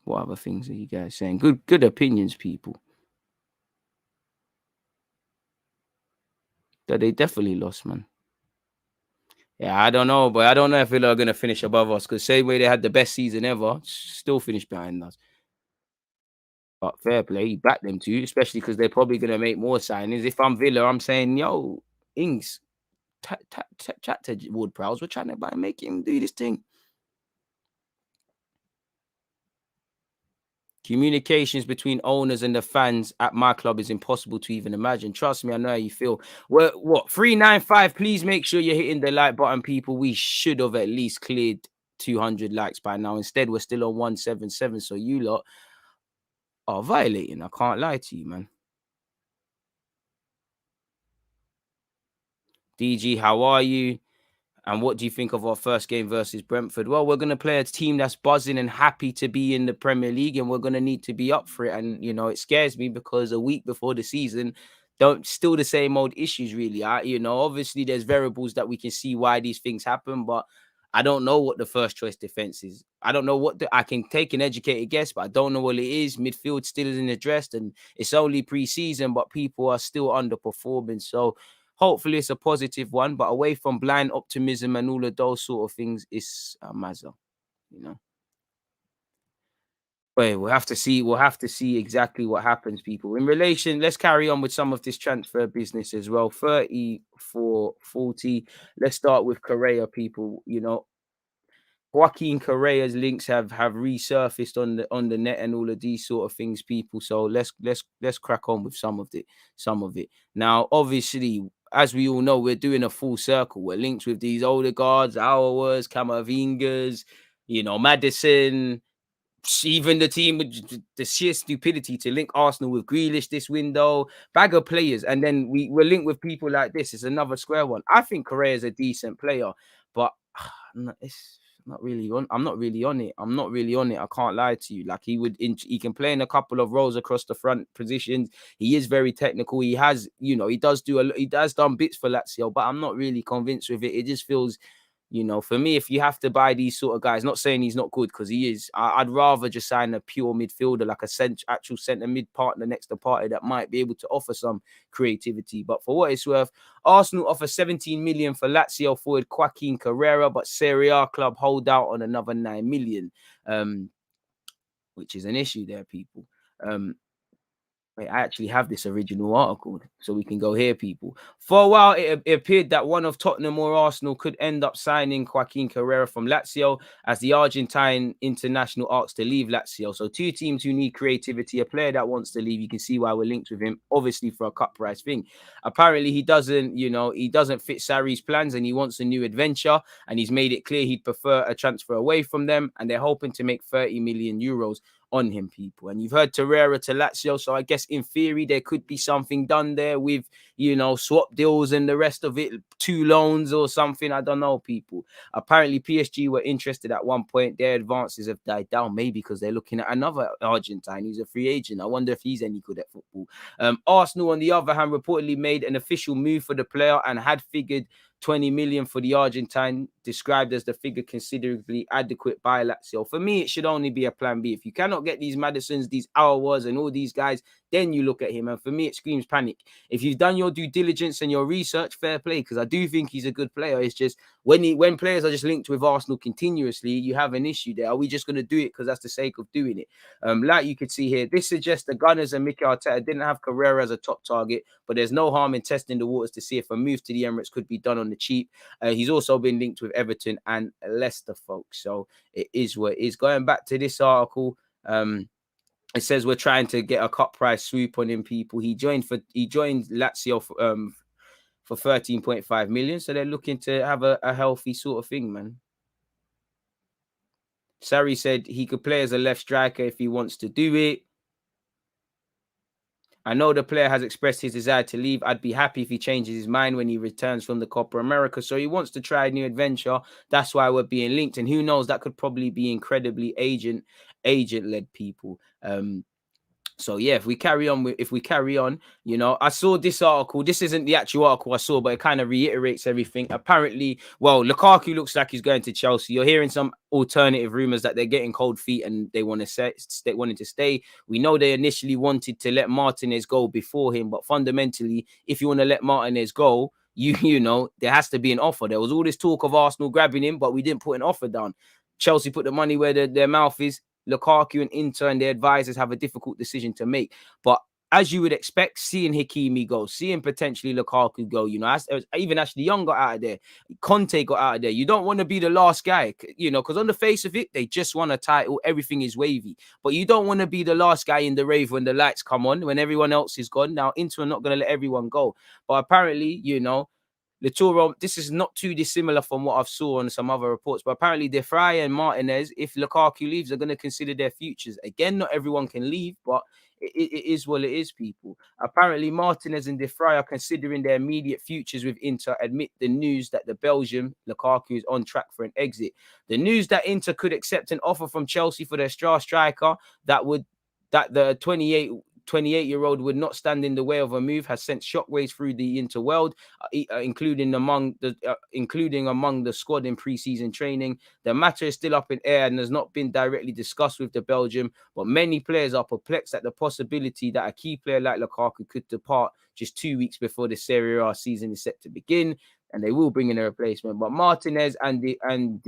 What other things are you guys saying? Good opinions, people. That they definitely lost, man. Yeah, I don't know, but I don't know if Villa are going to finish above us because same way they had the best season ever, still finished behind us. But fair play, you back them too, especially because they're probably going to make more signings. If I'm Villa, I'm saying, yo, Ings, chat to Ward Prowse. We're trying to make him do this thing. Communications between owners and the fans at my club is impossible to even imagine. Trust me, I know how you feel. Well, what 395? Please make sure you're hitting the like button, people. We should have at least cleared 200 likes by now. Instead, we're still on 177. So you lot are violating. I can't lie to you, man. DG, how are you? And what do you think of our first game versus Brentford? Well, we're going to play a team that's buzzing and happy to be in the Premier League, and we're going to need to be up for it. And, you know, it scares me because a week before the season, still the same old issues, really. Obviously there's variables that we can see why these things happen, but I don't know what the first choice defense is. I don't know I can take an educated guess, but I don't know what it is. Midfield still isn't addressed, and it's only pre-season, but people are still underperforming. So hopefully it's a positive one, but away from blind optimism and all of those sort of things, it's a mazza, you know. Wait, we'll have to see. We'll have to see exactly what happens, people. In relation, let's carry on with some of this transfer business as well. 34, 40. Let's start with Correa, people. You know, Joaquin Correa's links have resurfaced on the net and all of these sort of things, people. So let's crack on with some of it. Some of it. Now, obviously, as we all know, we're doing a full circle. We're linked with these older guards, Hours, Camavingas, you know, Maddison, even the team with the sheer stupidity to link Arsenal with Grealish this window, bag of players, and then we're linked with people like this. It's another square one. I think Correa is a decent player, but it's not really on. I'm not really on it. I'm not really on it. I can't lie to you. Like he can play in a couple of roles across the front positions. He is very technical. He has, you know, he does done bits for Lazio, but I'm not really convinced with it. It just feels, you know, for me, if you have to buy these sort of guys, not saying he's not good because he is, I'd rather just sign a pure midfielder, like actual centre mid partner next to Partey that might be able to offer some creativity. But for what it's worth, Arsenal offer 17 million for Lazio forward Joaquin Correa, but Serie A club hold out on another 9 million, which is an issue there, people. Wait, I actually have this original article, so we can go here, people. For a while, it appeared that one of Tottenham or Arsenal could end up signing Joaquin Correa from Lazio as the Argentine international asks to leave Lazio. So two teams who need creativity, a player that wants to leave. You can see why we're linked with him, obviously for a cut price thing. Apparently, he doesn't fit Sarri's plans and he wants a new adventure. And he's made it clear he'd prefer a transfer away from them. And they're hoping to make 30 million euros on him, people. And you've heard Torreira to Lazio, so I guess in theory there could be something done there with, you know, swap deals and the rest of it, 2 loans or something. I don't know, people. Apparently PSG were interested at one point. Their advances have died down, maybe because they're looking at another Argentine who's a free agent. I wonder if he's any good at football. Arsenal, on the other hand, reportedly made an official move for the player and had figured 20 million for the Argentine, described as the figure considerably adequate by Lazio. For me, it should only be a plan B. If you cannot get these Maddisons, these Hours and all these guys, then you look at him. And for me, it screams panic. If you've done your due diligence and your research, fair play, because I do think he's a good player. It's just when players are just linked with Arsenal continuously, you have an issue there. Are we just going to do it because that's the sake of doing it? Like you could see here, this suggests the Gunners and Mikel Arteta didn't have Carrera as a top target, but there's no harm in testing the waters to see if a move to the Emirates could be done on the cheap. He's also been linked with Everton and Leicester, folks. So it is what it is. Going back to this article, it says we're trying to get a cut price swoop on him, people. He joined Lazio for 13.5 million. So they're looking to have a healthy sort of thing, man. Sarri said he could play as a left striker if he wants to do it. I know the player has expressed his desire to leave. I'd be happy if he changes his mind when he returns from the Copa America. So he wants to try a new adventure. That's why we're being linked. And who knows, that could probably be incredibly agent-led, people. So yeah, if we carry on, you know, I saw this article. This isn't the actual article I saw, but it kind of reiterates everything. Apparently, well, Lukaku looks like he's going to Chelsea. You're hearing some alternative rumors that they're getting cold feet and they wanted to stay. We know they initially wanted to let Martinez go before him, but fundamentally, if you want to let Martinez go, you know, there has to be an offer. There was all this talk of Arsenal grabbing him, but we didn't put an offer down. Chelsea put the money where their mouth is. Lukaku and Inter and their advisors have a difficult decision to make. But as you would expect, seeing Hakimi go, seeing potentially Lukaku go, you know, even Ashley Young got out of there, Conte got out of there. You don't want to be the last guy, you know, because on the face of it, they just won a title. Everything is wavy. But you don't want to be the last guy in the rave when the lights come on, when everyone else is gone. Now, Inter are not going to let everyone go. But apparently, you know, LATURO, this is not too dissimilar from what I've saw on some other reports, but apparently De Vrij and Martinez, if Lukaku leaves, are going to consider their futures. Again, not everyone can leave, but it is what it is, people. Apparently, Martinez and De Vrij are considering their immediate futures with Inter amid the news that the Belgian Lukaku is on track for an exit. The news that Inter could accept an offer from Chelsea for their star striker that the 28-year-old would not stand in the way of a move has sent shockwaves through the Inter world, including among the squad in pre-season training. The matter is still up in air and has not been directly discussed with the Belgium, but many players are perplexed at the possibility that a key player like Lukaku could depart just 2 weeks before the Serie A season is set to begin, and they will bring in a replacement. But Martinez and De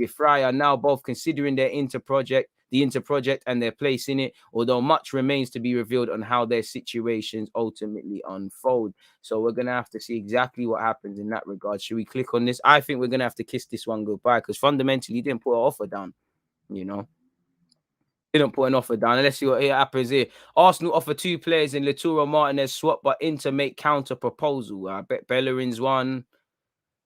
Vrij are now both considering their Inter project. the Inter project and their place in it, although much remains to be revealed on how their situations ultimately unfold. So we're going to have to see exactly what happens in that regard. Should we click on this? I think we're going to have to kiss this one goodbye because fundamentally, he didn't put an offer down, you know. Didn't put an offer down. And let's see what happens here. Arsenal offer 2 players in LATURO Martinez swap, but Inter make counter proposal. I bet Bellerin's one.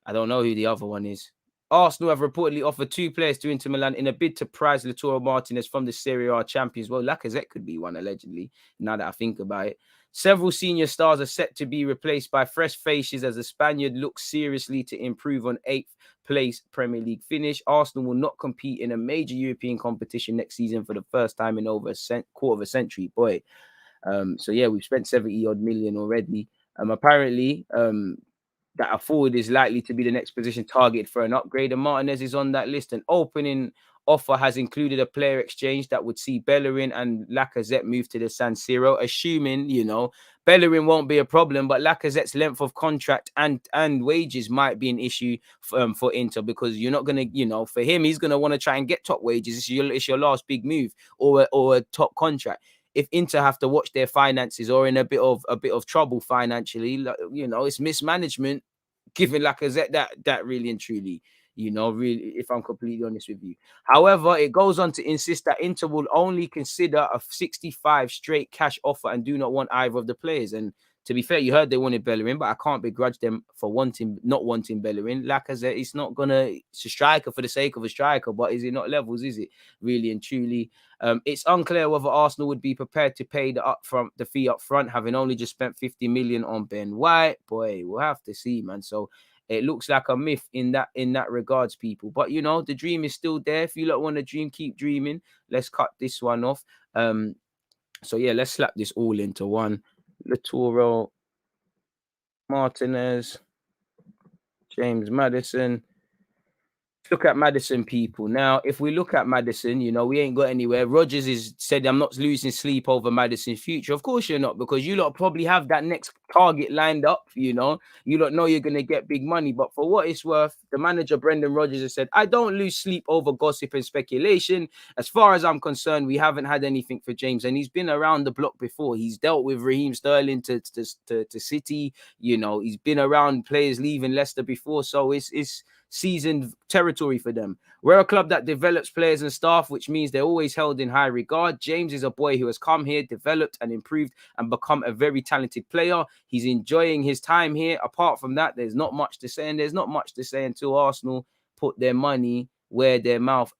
I don't know who the other one is. Arsenal have reportedly offered 2 players to Inter Milan in a bid to prize LATURO Martinez from the Serie A champions. Well, Lacazette could be one, allegedly, now that I think about it. Several senior stars are set to be replaced by fresh faces as the Spaniard looks seriously to improve on 8th place Premier League finish. Arsenal will not compete in a major European competition next season for the first time in over a quarter of a century. Boy. So, yeah, we've spent 70-odd million already. Apparently, that a forward is likely to be the next position targeted for an upgrade, and Martinez is on that list. An opening offer has included a player exchange that would see Bellerin and Lacazette move to the San Siro, assuming, you know, Bellerin won't be a problem, but Lacazette's length of contract and wages might be an issue for Inter, because you're not going to, you know, for him, he's going to want to try and get top wages. It's your last big move or a top contract. If Inter have to watch their finances or in a bit of trouble financially, you know, it's mismanagement giving Lacazette that really and truly, you know, really, if I'm completely honest with you. However, it goes on to insist that Inter will only consider a 65 straight cash offer and do not want either of the players. And to be fair, you heard they wanted Bellerin, but I can't begrudge them for not wanting Bellerin. Lacazette is not it's a striker for the sake of a striker, but is it not levels, is it? Really and truly. It's unclear whether Arsenal would be prepared to pay the fee up front, having only just spent 50 million on Ben White. Boy, we'll have to see, man. So it looks like a myth in that regards, people. But you know, the dream is still there. If you don't want to dream, keep dreaming. Let's cut this one off. So yeah, let's slap this all into one. LATURO, Martinez, James Maddison. Look at Maddison, people. Now, if we look at Maddison, you know, we ain't got anywhere. Rodgers is said, I'm not losing sleep over Maddison's future. Of course you're not, because you lot probably have that next target lined up, you know. You don't know you're going to get big money. But for what it's worth, the manager, Brendan Rodgers, has said, I don't lose sleep over gossip and speculation. As far as I'm concerned, we haven't had anything for James. And he's been around the block before. He's dealt with Raheem Sterling to City. You know, he's been around players leaving Leicester before. So it's seasoned territory for them. We're a club that develops players and staff, which means they're always held in high regard. James is a boy who has come here, developed and improved and become a very talented player. He's enjoying his time here. Apart from that, there's not much to say, and there's not much to say until Arsenal put their money where their mouth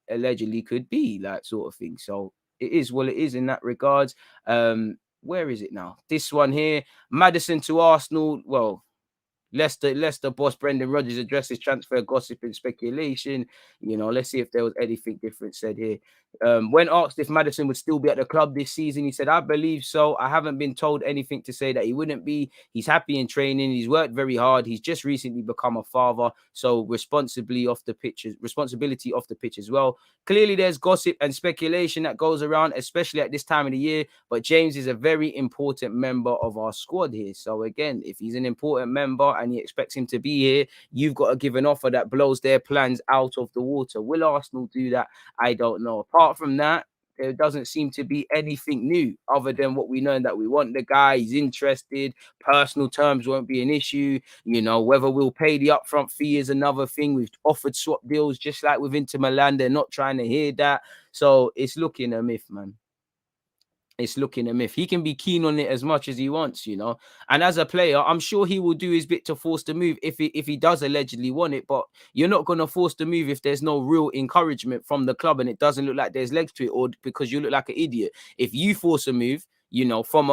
allegedly could be, like, sort of thing. So it is what it is in that regards. Where is it now? This one here, Maddison to Arsenal. Well, Leicester boss Brendan Rodgers addresses transfer gossip and speculation. You know, let's see if there was anything different said here. When asked if Maddison would still be at the club this season, he said, I believe so. I haven't been told anything to say that he wouldn't be. He's happy in training. He's worked very hard. He's just recently become a father. So responsibility off the pitch as well. Clearly, there's gossip and speculation that goes around, especially at this time of the year. But James is a very important member of our squad here. So again, if he's an important member and he expects him to be here, you've got to give an offer that blows their plans out of the water. Will Arsenal do that? I don't know. Apart from that, there doesn't seem to be anything new other than what we know, that we want the guy, he's interested, personal terms won't be an issue. You know, whether we'll pay the upfront fee is another thing. We've offered swap deals just like with Inter Milan. They're not trying to hear that. So it's looking a myth, man. It's looking a myth. He can be keen on it as much as he wants, you know. And as a player, I'm sure he will do his bit to force the move if he does allegedly want it. But you're not going to force the move if there's no real encouragement from the club and it doesn't look like there's legs to it, or because you look like an idiot. If you force a move, you know, from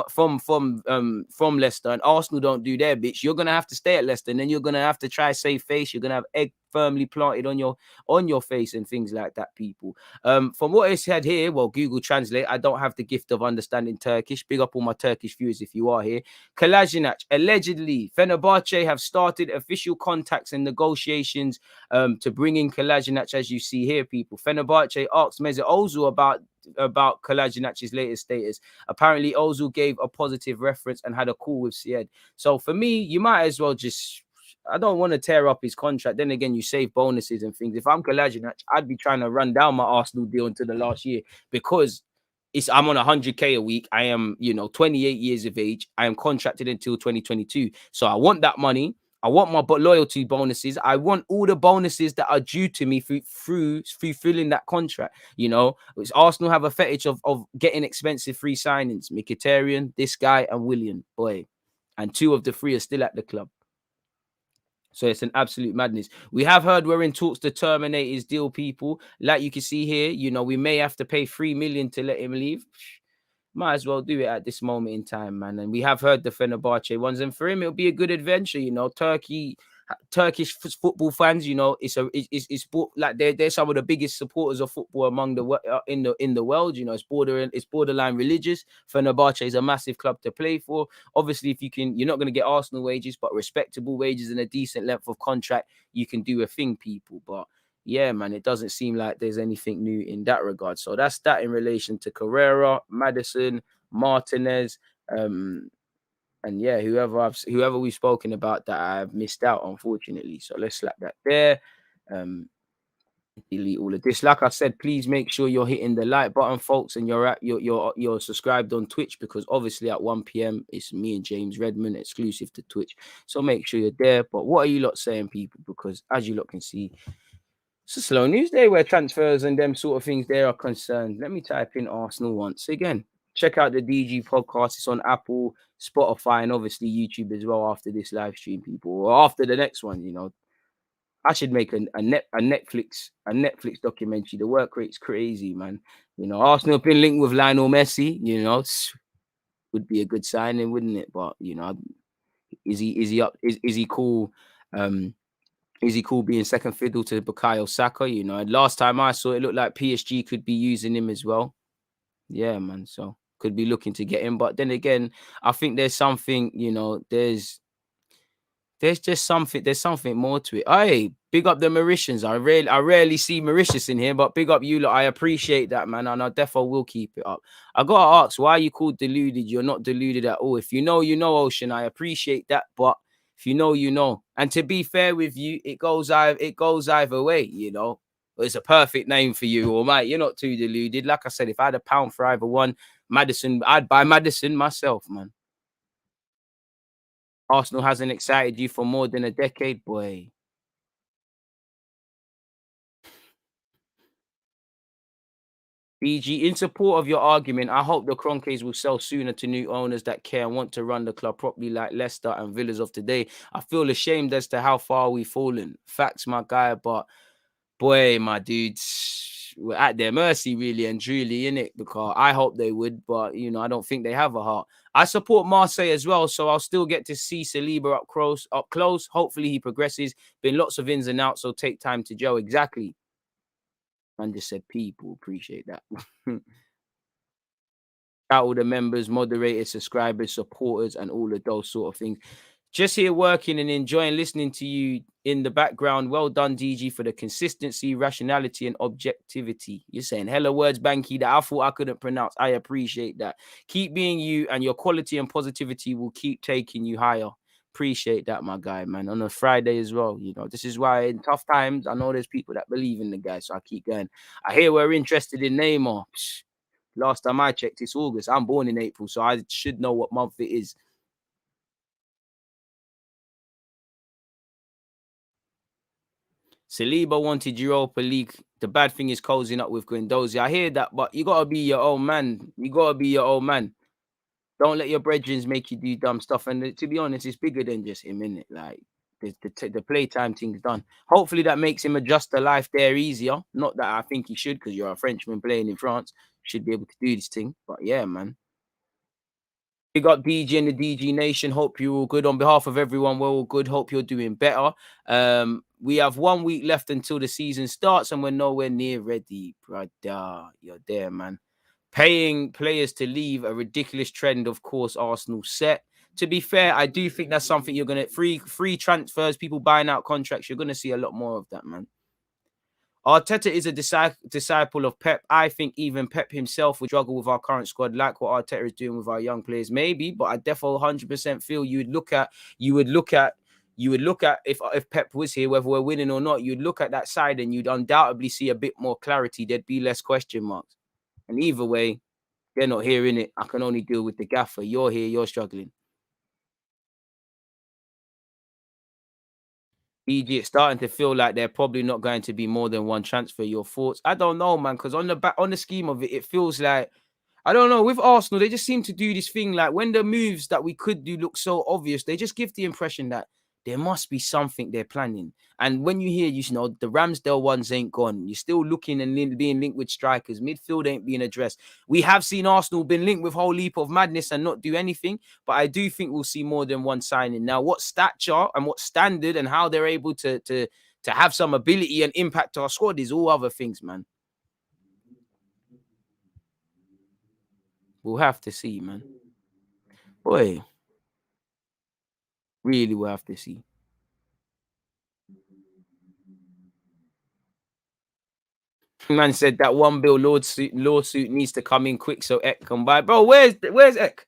Leicester, and Arsenal don't do their bits, you're gonna have to stay at Leicester, and then you're gonna have to try save face. You're gonna have egg firmly planted on your face and things like that, people. From what it said here, well, Google Translate, I don't have the gift of understanding Turkish. Big up all my Turkish viewers if you are here. KOLASINAC, allegedly, Fenerbahce have started official contacts and negotiations to bring in KOLASINAC, as you see here, people. Fenerbahce asked Mesut Ozil about KOLASINAC's latest status. Apparently, Ozil gave a positive reference and had a call with Syed. So for me, you might as well just I don't want to tear up his contract. Then again, you save bonuses and things. If I'm Kolasinac, I'd be trying to run down my Arsenal deal into the last year because I'm on 100K a week. I am, 28 years of age. I am contracted until 2022. So I want that money. I want my loyalty bonuses. I want all the bonuses that are due to me through fulfilling that contract. Which Arsenal have a fetish of getting expensive free signings. Mkhitaryan, this guy, and Willian. Boy. And 2 of the 3 are still at the club. So it's an absolute madness. We have heard we're in talks to terminate his deal, people. Like you can see here, we may have to pay 3 million to let him leave. Might as well do it at this moment in time, man. And we have heard the Fenerbahce ones, and for him, it'll be a good adventure. Turkish football fans, it's like they're some of the biggest supporters of football among in the world. It's borderline religious. Fenerbahce is a massive club to play for. Obviously, if you're not going to get Arsenal wages, but respectable wages and a decent length of contract, you can do a thing, people. But yeah, man, it doesn't seem like there's anything new in that regard. So that's that in relation to Correa, Maddison, Martinez, and yeah, whoever we've spoken about that I've missed out, unfortunately. So let's slap that there. Delete all of this. Like I said, please make sure you're hitting the like button, folks, and you're subscribed on Twitch, because obviously at 1 p.m. it's me and James Redmond exclusive to Twitch. So make sure you're there. But what are you lot saying, people? Because as you lot can see, it's a slow news day where transfers and them sort of things there are concerned. Let me type in Arsenal once again. Check out the DG podcast. It's on Apple, Spotify, and obviously YouTube as well after this live stream, people. Or after the next one, I should make a Netflix documentary. The work rate's crazy, man. Arsenal have been linked with Lionel Messi. Would be a good signing, wouldn't it? But is he cool? Is he cool being second fiddle to Bukayo Saka? Last time I saw it, looked like PSG could be using him as well. Yeah, man. So could be looking to get him. But then again, I think there's something, there's just something, there's something more to it. Hey, big up the Mauritians. I rarely see Mauritius in here, but big up you lot. I appreciate that, man. And I definitely will keep it up. I gotta ask, why are you called deluded? You're not deluded at all. If you know, Ocean. I appreciate that, but if you know, you know. And to be fair with you, it goes either way, It's a perfect name for you, or mate, you're not too deluded. Like I said, if I had £1 for either one, Maddison, I'd buy Maddison myself, man. Arsenal hasn't excited you for more than a decade, boy. BG, in support of your argument, I hope the Kroenkes will sell sooner to new owners that care and want to run the club properly, like Leicester and Villas of today. I feel ashamed as to how far we've fallen. Facts, my guy, but boy, my dudes, we're at their mercy, really and truly, innit? Because I hope they would, but I don't think they have a heart. I support Marseille as well, so I'll still get to see Saliba up close. Hopefully he progresses. Been lots of ins and outs, so take time to gel. Exactly. Man just said people appreciate that. Out all the members, moderators, subscribers, supporters, and all of those sort of things. Just here working and enjoying listening to you in the background. Well done, DG, for the consistency, rationality, and objectivity. You're saying hella words, Banky, that I thought I couldn't pronounce. I appreciate that. Keep being you, and your quality and positivity will keep taking you higher. Appreciate that, my guy, man. On a Friday as well. This is why in tough times, I know there's people that believe in the guy, so I keep going. I hear we're interested in Neymar. Last time I checked, it's August. I'm born in April, so I should know what month it is. Saliba wanted Europa League. The bad thing is cozying up with Guendouzi. I hear that, but you gotta be your own man. Don't let your brethren make you do dumb stuff. And to be honest, it's bigger than just him, innit? Like the playtime thing's done. Hopefully that makes him adjust to life there easier. Not that I think he should, because you're a Frenchman playing in France. Should be able to do this thing. But yeah, man. Big up DG and the DG Nation. Hope you're all good. On behalf of everyone, we're all good. Hope you're doing better. We have 1 week left until the season starts, and we're nowhere near ready, brother. You're there, man. Paying players to leave, a ridiculous trend, of course, Arsenal set. To be fair, I do think that's something you're going to... Free transfers, people buying out contracts. You're going to see a lot more of that, man. Arteta is a disciple of Pep. I think even Pep himself would struggle with our current squad, like what Arteta is doing with our young players. Maybe, but I definitely 100% feel you would look at you would look at, if Pep was here, whether we're winning or not, you'd look at that side and you'd undoubtedly see a bit more clarity. There'd be less question marks. And either way, they're not hearing it. I can only deal with the gaffer. You're here, you're struggling. EG, it's starting to feel like they're probably not going to be more than one transfer. Your thoughts? I don't know, man, because on the scheme of it, it feels like, I don't know, with Arsenal, they just seem to do this thing like when the moves that we could do look so obvious, they just give the impression that there must be something they're planning. And when you hear, you know, the Ramsdale ones ain't gone, you're still looking and being linked with strikers, midfield ain't being addressed. We have seen Arsenal been linked with whole heap of madness and not do anything, but I do think we'll see more than one signing. Now, what stature and what standard and how they're able to have some ability and impact our squad is all other things, man. We'll have to see, man. Boy, really, we'll have to see. Man said that $1 billion lawsuit needs to come in quick so Eck can buy. Bro, where's Eck?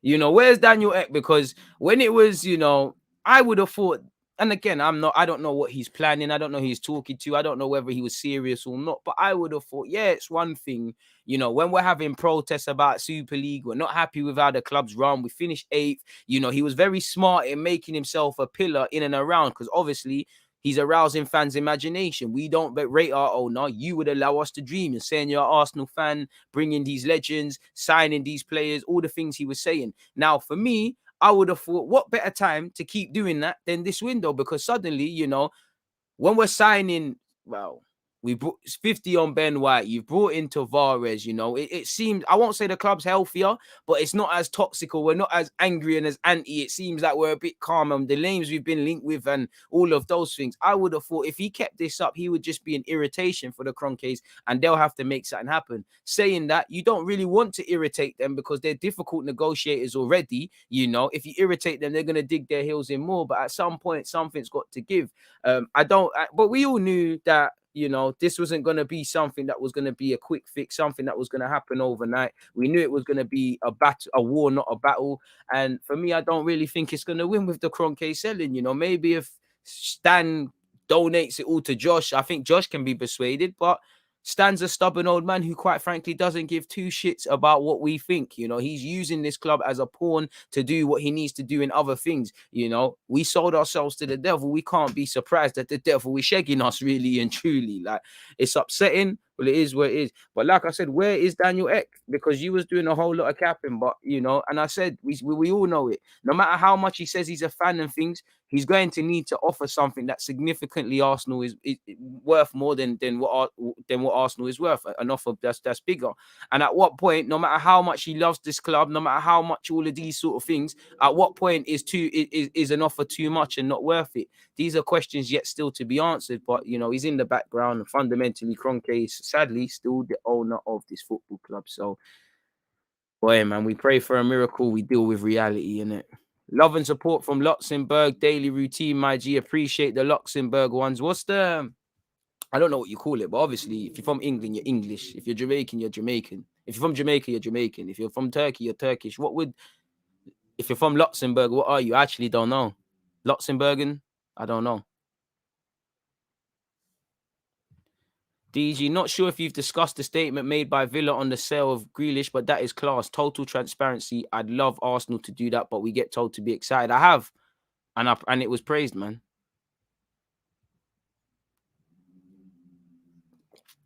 You know, where's Daniel Eck? Because when it was, you know, I would have thought, and again, I don't know what he's planning. I don't know who he's talking to. I don't know whether he was serious or not. But I would have thought, yeah, it's one thing, you know, when we're having protests about Super League, we're not happy with how the club's run. We finished 8th. You know, he was very smart in making himself a pillar in and around, because obviously he's arousing fans' imagination. We don't rate our owner. You would allow us to dream. And saying you're an Arsenal fan, bringing these legends, signing these players, all the things he was saying. Now, for me, I would have thought, what better time to keep doing that than this window? Because suddenly, you know, when we're signing, well, we brought 50 on Ben White. You've brought in Tavares, you know. It seems, I won't say the club's healthier, but it's not as toxic, or we're not as angry and as anti. It seems like we're a bit calmer. The names we've been linked with and all of those things. I would have thought if he kept this up, he would just be an irritation for the Kroenkes and they'll have to make something happen. Saying that, you don't really want to irritate them because they're difficult negotiators already. You know, if you irritate them, they're going to dig their heels in more. But at some point, something's got to give. But we all knew that, you know, this wasn't going to be something that was going to be a quick fix, something that was going to happen overnight. We knew it was going to be a battle, a war, not a battle. And for me, I don't really think it's going to win with the Kroenke selling. You know, maybe if Stan donates it all to Josh, I think Josh can be persuaded, but Stan's a stubborn old man who, quite frankly, doesn't give two shits about what we think. You know, he's using this club as a pawn to do what he needs to do in other things. You know, we sold ourselves to the devil. We can't be surprised that the devil is shagging us, really and truly. Like, it's upsetting. Well, it is what it is. But like I said, where is Daniel Eck? Because you was doing a whole lot of capping, but, you know, and I said, we all know it. No matter how much he says he's a fan and things, he's going to need to offer something that significantly Arsenal is worth more than what Arsenal is worth. An offer that's bigger. And at what point, no matter how much he loves this club, no matter how much all of these sort of things, at what point is an offer too much and not worth it? These are questions yet still to be answered. But, you know, he's in the background, and fundamentally, Kroenke is sadly still the owner of this football club. So, boy, man, we pray for a miracle. We deal with reality, innit? Love and support from Luxembourg. Daily routine, my G. Appreciate the Luxembourg ones. What's the, I don't know what you call it, but obviously, if you're from England, you're English. If you're Jamaican, you're Jamaican. If you're from Jamaica, you're Jamaican. If you're from Turkey, you're Turkish. If you're from Luxembourg, what are you? I actually don't know. Luxembourgan? I don't know. DG, not sure if you've discussed the statement made by Villa on the sale of Grealish, but that is class. Total transparency. I'd love Arsenal to do that, but we get told to be excited. I have, and it was praised, man.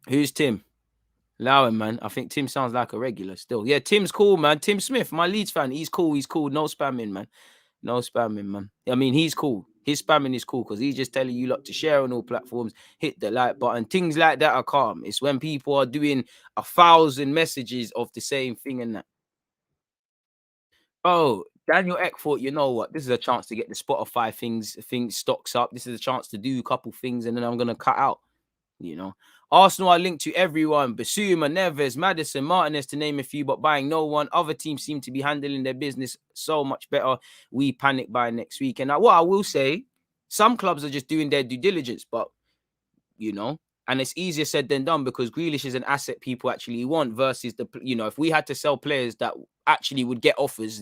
Who's Tim? Allow him, man. I think Tim sounds like a regular still. Yeah, Tim's cool, man. Tim Smith, my Leeds fan. He's cool. He's cool. No spamming, man. No spamming, man. I mean, he's cool. His spamming is cool because he's just telling you lot to share on all platforms, hit the like button. Things like that are calm. It's when people are doing 1,000 messages of the same thing and that. Oh, Daniel Eck thought, you know what? This is a chance to get the Spotify things stocks up. This is a chance to do a couple things, and then I'm gonna cut out. You know, Arsenal are linked to everyone: Basuma, Neves, Maddison, Martinez, to name a few, but buying no one. Other teams seem to be handling their business so much better. We panic by next week. And what I will say, some clubs are just doing their due diligence, but you know, And it's easier said than done because Grealish is an asset people actually want versus if we had to sell players that actually would get offers,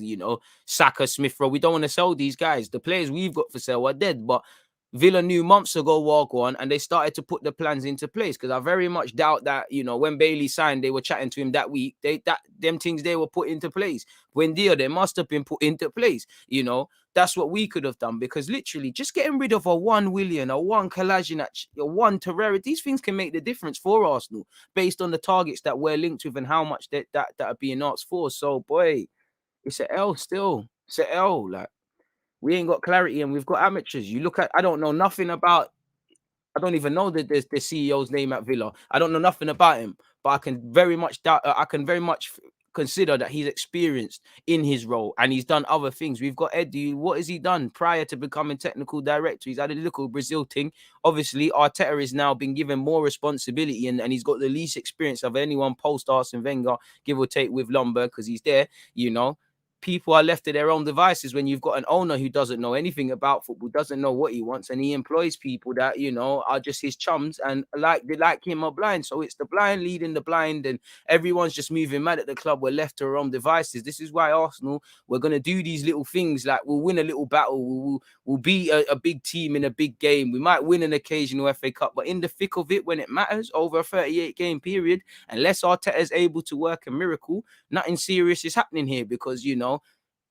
Saka, Smith Rowe, we don't want to sell these guys. The players we've got for sale are dead. But Villa knew months ago walk on, and they started to put the plans into place because I very much doubt that, when Bailey signed, they were chatting to him that week. Them things they were put into place. When they must have been put into place, That's what we could have done because literally just getting rid of a 1 Willian, a 1 KOLASINAC, a 1 Torreira, these things can make the difference for Arsenal based on the targets that we're linked with and how much that are being asked for. So, boy, it's an L still. It's an L. Like, we ain't got clarity and we've got amateurs. You look at, I don't know nothing about, I don't even know the CEO's name at Villa. I don't know nothing about him, but I can very much doubt, I can very much consider that he's experienced in his role and he's done other things. We've got Eddie. What has he done prior to becoming technical director? He's had a little Brazil thing. Obviously, Arteta has now been given more responsibility and he's got the least experience of anyone post Arsene Wenger, give or take with Lombard, because he's there, People are left to their own devices when you've got an owner who doesn't know anything about football, doesn't know what he wants, and he employs people that, are just his chums and they like him are blind. So it's the blind leading the blind, and everyone's just moving mad at the club. We're left to our own devices. This is why Arsenal, we're going to do these little things like we'll win a little battle, we'll be a big team in a big game. We might win an occasional FA Cup, but in the thick of it, when it matters over a 38-game period, unless Arteta is able to work a miracle, nothing serious is happening here because,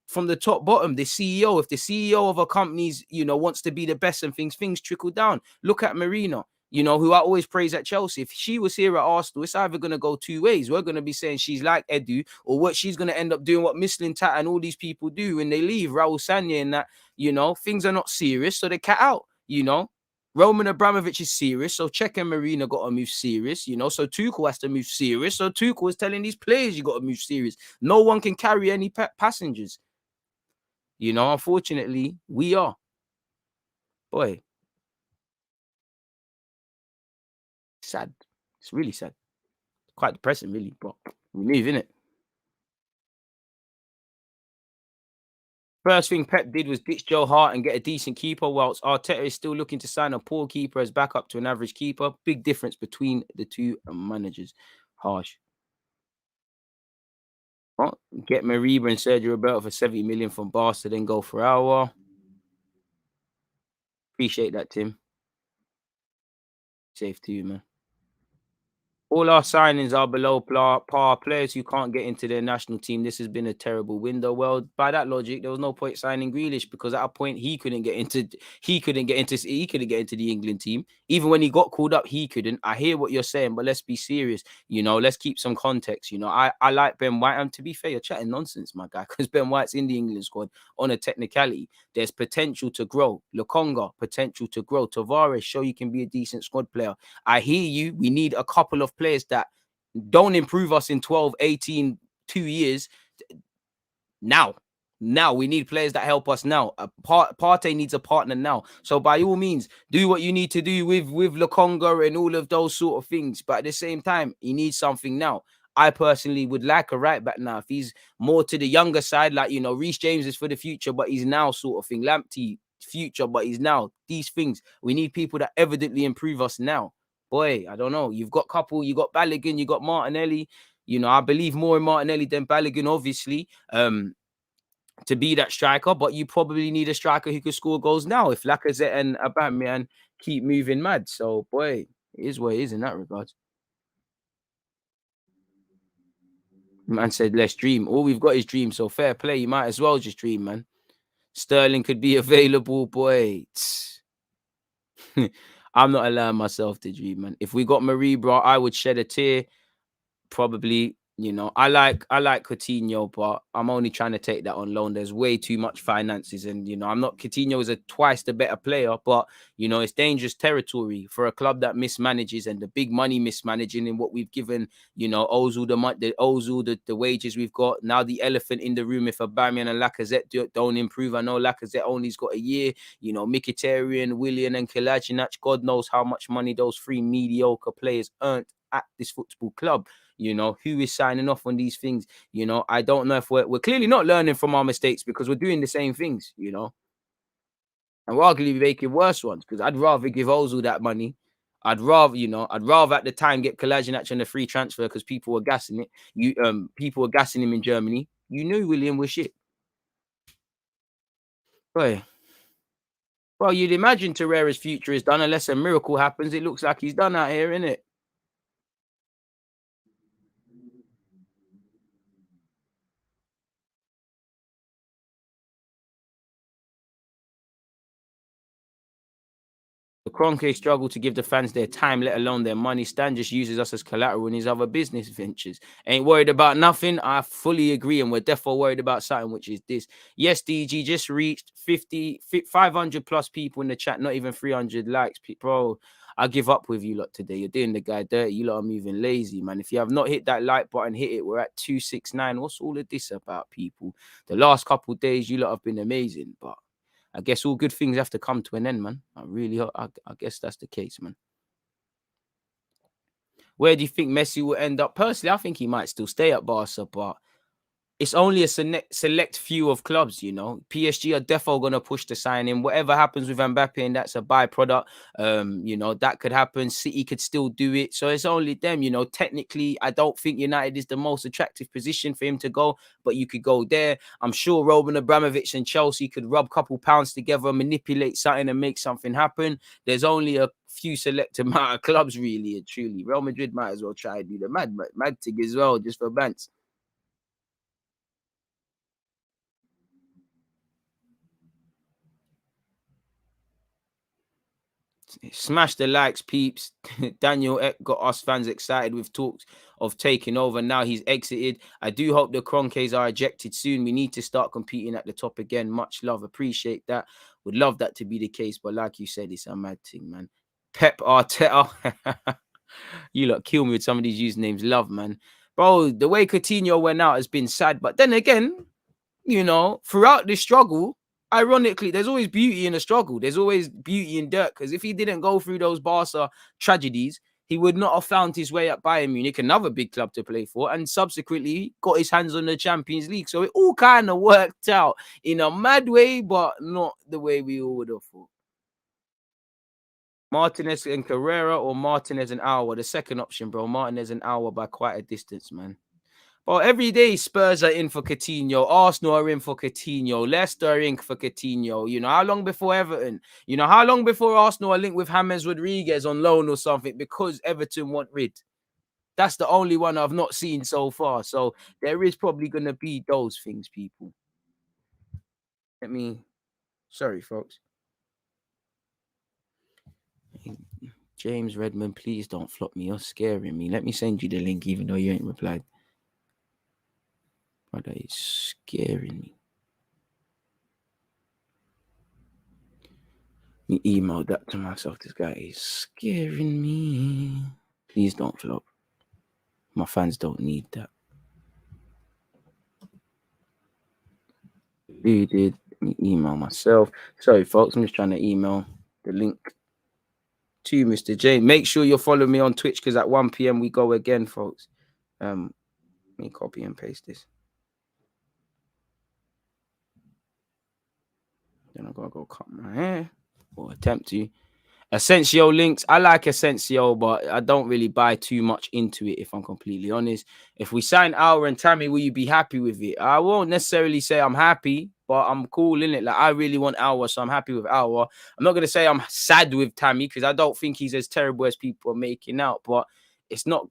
from the top bottom, the CEO, if the CEO of a company's, wants to be the best and things trickle down. Look at Marina, who I always praise at Chelsea. If she was here at Arsenal, it's either going to go two ways. We're going to be saying she's like Edu, or what she's going to end up doing what Michelin Tat and all these people do when they leave, Raul Sanya and that, things are not serious, so they cat out, Roman Abramovich is serious, so Czech and Marina got to move serious, so Tuchel has to move serious, so Tuchel is telling these players you got to move serious. No one can carry any passengers. Unfortunately, we are. Boy, sad. It's really sad. Quite depressing, really, but we move, innit? First thing Pep did was ditch Joe Hart and get a decent keeper, whilst Arteta is still looking to sign a poor keeper as backup to an average keeper. Big difference between the two managers. Harsh. Oh, get Mariba and Sergio Roberto for 70 million from Barca, then go for our. Appreciate that, Tim. Safe to you, man. All our signings are below par. Players who can't get into their national team. This has been a terrible window. Well, by that logic, there was no point signing Grealish because at a point he couldn't get into the England team. Even when he got called up, he couldn't. I hear what you're saying, but let's be serious. Let's keep some context. I like Ben White, and to be fair, you're chatting nonsense, my guy, because Ben White's in the England squad on a technicality. There's potential to grow. Lokonga, potential to grow. Tavares, show you can be a decent squad player. I hear you. We need a couple of players that don't improve us in 12, 18, 2 years. Now we need players that help us now. Partey needs a partner now. So by all means, do what you need to do with Lokonga and all of those sort of things. But at the same time, he needs something now. I personally would like a right back now. If he's more to the younger side, like, Reece James is for the future, but he's now sort of thing. Lamptey, future, but he's now. These things, we need people that evidently improve us now. Boy, I don't know. You've got you got Balogun, you got Martinelli. I believe more in Martinelli than Balogun, obviously, to be that striker. But you probably need a striker who can score goals now if Lacazette and Aubameyang keep moving mad. So, boy, it is what it is in that regard. Man said, let's dream. All we've got is dream. So, fair play. You might as well just dream, man. Sterling could be available, boy. I'm not allowing myself to dream, man. If we got Marie, bro, I would shed a tear. Probably, I like Coutinho, but I'm only trying to take that on loan. There's way too much finances, and I'm not. Coutinho is a twice the better player, but it's dangerous territory for a club that mismanages and the big money mismanaging in what we've given. Ozil the wages we've got now. The elephant in the room, if Aubameyang and Lacazette don't improve. I know Lacazette only's got a year. Mkhitaryan, Willian, and KOLASINAC. God knows how much money those three mediocre players earned at this football club. Who is signing off on these things? I don't know if we're clearly not learning from our mistakes because we're doing the same things, and we're arguably making worse ones because I'd rather give Ozil that money. I'd rather at the time get Kolasinac on a free transfer because people were gassing it. People were gassing him in Germany. You knew William was shit. Boy. Well, you'd imagine Torreira's future is done unless a miracle happens. It looks like he's done out here, innit? The Kroenke struggle to give the fans their time, let alone their money. Stan just uses us as collateral in his other business ventures. Ain't worried about nothing. I fully agree, and we're definitely worried about something, which is this. Yes, DG just reached 500 plus people in the chat, not even 300 likes. Bro, I give up with you lot today. You're doing the guy dirty. You lot are moving lazy, man. If you have not hit that like button, hit it. We're at 269. What's all of this about, people? The last couple of days, you lot have been amazing, but I guess all good things have to come to an end, man. I guess that's the case, man. Where do you think Messi will end up? Personally, I think he might still stay at Barca, but it's only a select few of clubs, you know. PSG are defo going to push to sign him. Whatever happens with Mbappe, and that's a byproduct. You know, that could happen. City could still do it. So it's only them, you know. Technically, I don't think United is the most attractive position for him to go, but you could go there. I'm sure Roman Abramovich and Chelsea could rub a couple pounds together, manipulate something and make something happen. There's only a few select amount of clubs, really and truly. Real Madrid might as well try and do the mad thing as well, just for bants. Smash the likes, peeps. Daniel Eck got us fans excited with talks of taking over. Now he's exited. I do hope the Kroenkes are ejected soon. We need to start competing at the top again. Much love. Appreciate that. Would love that to be the case. But like you said, it's a mad thing, man. Pep Arteta. You lot kill me with some of these usernames. Love, man. Bro, the way Coutinho went out has been sad. But then again, you know, throughout this struggle, ironically, there's always beauty in a struggle. There's always beauty in dirt. Because if he didn't go through those Barca tragedies, he would not have found his way at Bayern Munich, another big club to play for, and subsequently got his hands on the Champions League. So it all kind of worked out in a mad way, but not the way we all would have thought. Martinez and Correa or Martinez and Alba? The second option, bro. Martinez and Alba by quite a distance, man. Well, every day Spurs are in for Coutinho, Arsenal are in for Coutinho, Leicester are in for Coutinho. You know, how long before Everton? You know, how long before Arsenal are linked with James Rodriguez on loan or something because Everton want rid? That's the only one I've not seen so far. So there is probably going to be those things, people. Sorry, folks. James Redmond, please don't flop me. You're scaring me. Let me send you the link, even though you ain't replied. Brother, it's scaring me. Me emailed that to myself. This guy is scaring me. Please don't flop. My fans don't need that. Who did me email myself? Sorry, folks. I'm just trying to email the link to Mr. J. Make sure you're following me on Twitch because at 1 p.m. we go again, folks. Let me copy and paste this. Then I gotta go cut my hair or attempt to. Asensio links. I like Asensio, but I don't really buy too much into it, if I'm completely honest. If we sign Aouar and Tammy, will you be happy with it? I won't necessarily say I'm happy, but I'm cool in it. Like, I really want Aouar, so I'm happy with Aouar. I'm not going to say I'm sad with Tammy because I don't think he's as terrible as people are making out, but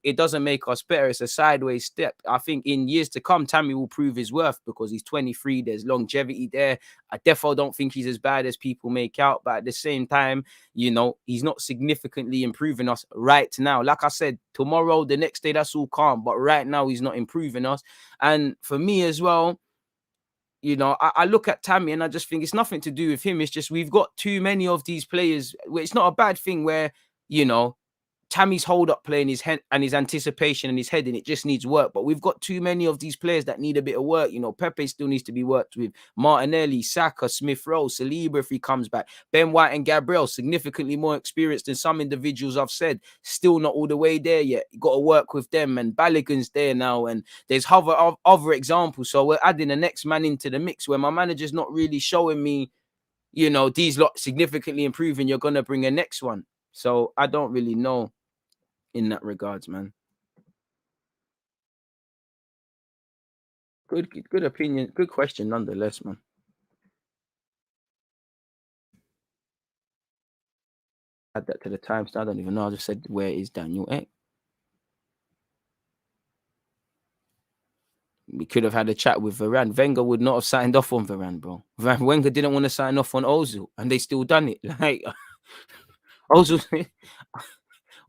it doesn't make us better. It's a sideways step. I think in years to come, Tammy will prove his worth because he's 23. There's longevity there. I definitely don't think he's as bad as people make out. But at the same time, you know, he's not significantly improving us right now. Like I said, tomorrow, the next day, that's all calm. But right now, he's not improving us. And for me as well, you know, I look at Tammy and I just think it's nothing to do with him. It's just we've got too many of these players. It's not a bad thing where, you know, Tammy's hold-up play and his head and his anticipation and his heading, it just needs work. But we've got too many of these players that need a bit of work. You know, Pepe still needs to be worked with. Martinelli, Saka, Smith-Rowe, Saliba if he comes back. Ben White and Gabriel, significantly more experienced than some individuals I've said. Still not all the way there yet. You got to work with them. And Balogun's there now. And there's other examples. So we're adding the next man into the mix where my manager's not really showing me, you know, these lot significantly improving. You're going to bring a next one. So I don't really know in that regards, man. Good opinion. Good question, nonetheless, man. Add that to the timestamp. I don't even know. I just said where is Daniel Ek. We could have had a chat with Varane. Wenger would not have signed off on Varane, bro. Wenger didn't want to sign off on Ozil, and they still done it. Like Ozil,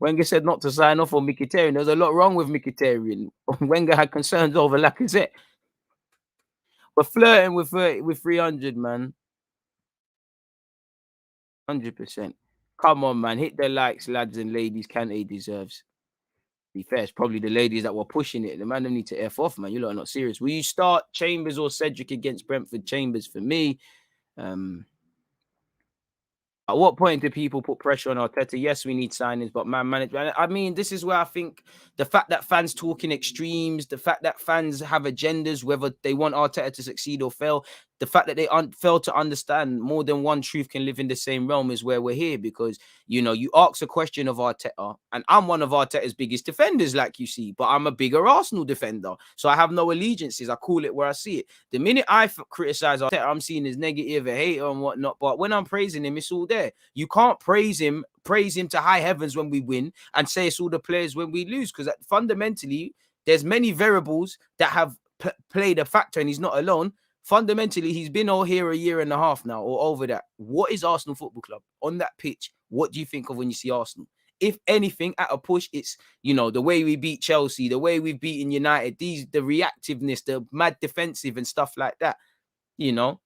Wenger said not to sign off on Mkhitaryan. There's a lot wrong with Mkhitaryan. Wenger had concerns over Lacazette. We're flirting with 300, man. 100%. Come on, man. Hit the likes, lads and ladies. Kante deserves. Be fair, it's probably the ladies that were pushing it. The man don't need to F off, man. You lot are not serious. Will you start Chambers or Cedric against Brentford? Chambers for me. At what point do people put pressure on Arteta? Yes, we need signings, but man management. I mean, this is where I think the fact that fans talk in extremes, the fact that fans have agendas, whether they want Arteta to succeed or fail, the fact that they fail to understand more than one truth can live in the same realm is where we're here. Because, you know, you ask a question of Arteta, and I'm one of Arteta's biggest defenders, like you see, but I'm a bigger Arsenal defender. So I have no allegiances. I call it where I see it. The minute I criticize Arteta, I'm seen as negative, a hater and whatnot. But when I'm praising him, it's all there. You can't praise him to high heavens when we win and say it's all the players when we lose, because fundamentally there's many variables that have played a factor, and he's not alone. Fundamentally, he's been all here a year and a half now or over that. What is Arsenal Football Club on that pitch? What do you think of when you see Arsenal? If anything, at a push, it's, you know, the way we beat Chelsea, the way we've beaten United, the reactiveness, the mad defensive and stuff like that, you know.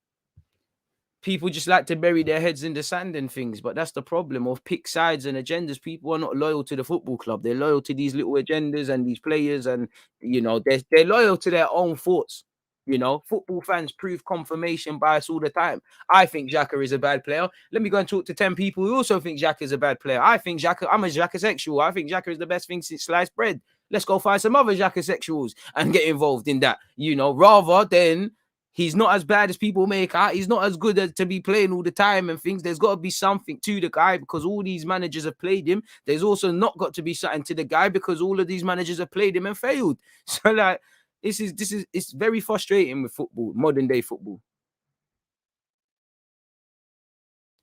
People just like to bury their heads in the sand and things, but that's the problem of pick sides and agendas. People are not loyal to the football club. They're loyal to these little agendas and these players, and, you know, they're loyal to their own thoughts. You know, football fans prove confirmation bias all the time. I think Xhaka is a bad player. Let me go and talk to 10 people who also think Xhaka is a bad player. I'm a Xhaka sexual. I think Xhaka is the best thing since sliced bread. Let's go find some other Xhaka sexuals and get involved in that, you know, rather than he's not as bad as people make out. He's not as good as to be playing all the time and things. There's got to be something to the guy because all these managers have played him. There's also not got to be something to the guy because all of these managers have played him and failed. So, like, it's very frustrating with football, modern day football.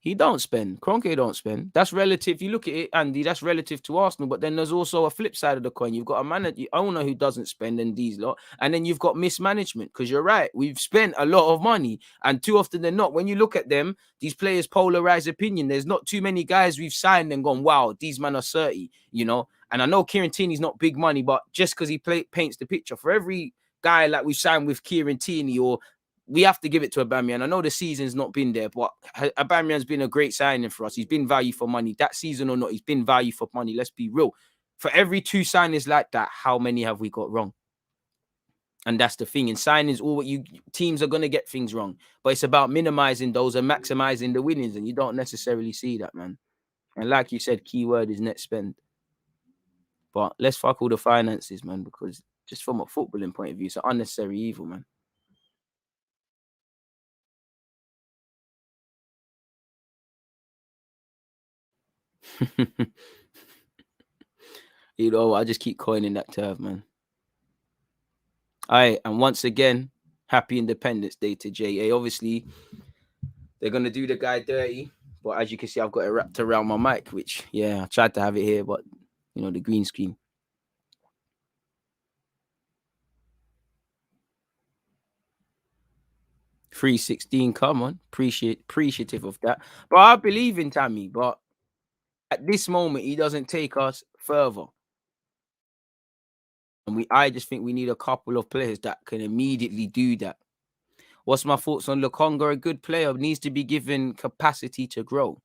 He don't spend. Kroenke don't spend. That's relative. You look at it, Andy, that's relative to Arsenal. But then there's also a flip side of the coin. You've got a manager, owner who doesn't spend, and these lot. And then you've got mismanagement. Because you're right. We've spent a lot of money. And too often than not, when you look at them, these players polarize opinion. There's not too many guys we've signed and gone, wow, these men are 30, you know. And I know Kieran Tierney's not big money, but just because he paints the picture, for every guy like we've signed with Kieran Tierney, or we have to give it to Aubameyang. I know the season's not been there, but Aubameyang's been a great signing for us. He's been value for money. That season or not, he's been value for money. Let's be real. For every 2 signings like that, how many have we got wrong? And that's the thing. In signings, all what teams are going to get things wrong. But it's about minimizing those and maximizing the winnings. And you don't necessarily see that, man. And like you said, keyword is net spend. But let's fuck all the finances, man, because just from a footballing point of view, it's an unnecessary evil, man. You know, I just keep coining that term, man. All right, and once again, happy Independence Day to JA. Obviously, they're gonna do the guy dirty, but as you can see, I've got it wrapped around my mic, which, yeah, I tried to have it here, but you know, the green screen. 316, come on, appreciative of that. But I believe in Tammy, but at this moment, he doesn't take us further. And I just think we need a couple of players that can immediately do that. What's my thoughts on Lokonga? A good player, needs to be given capacity to grow.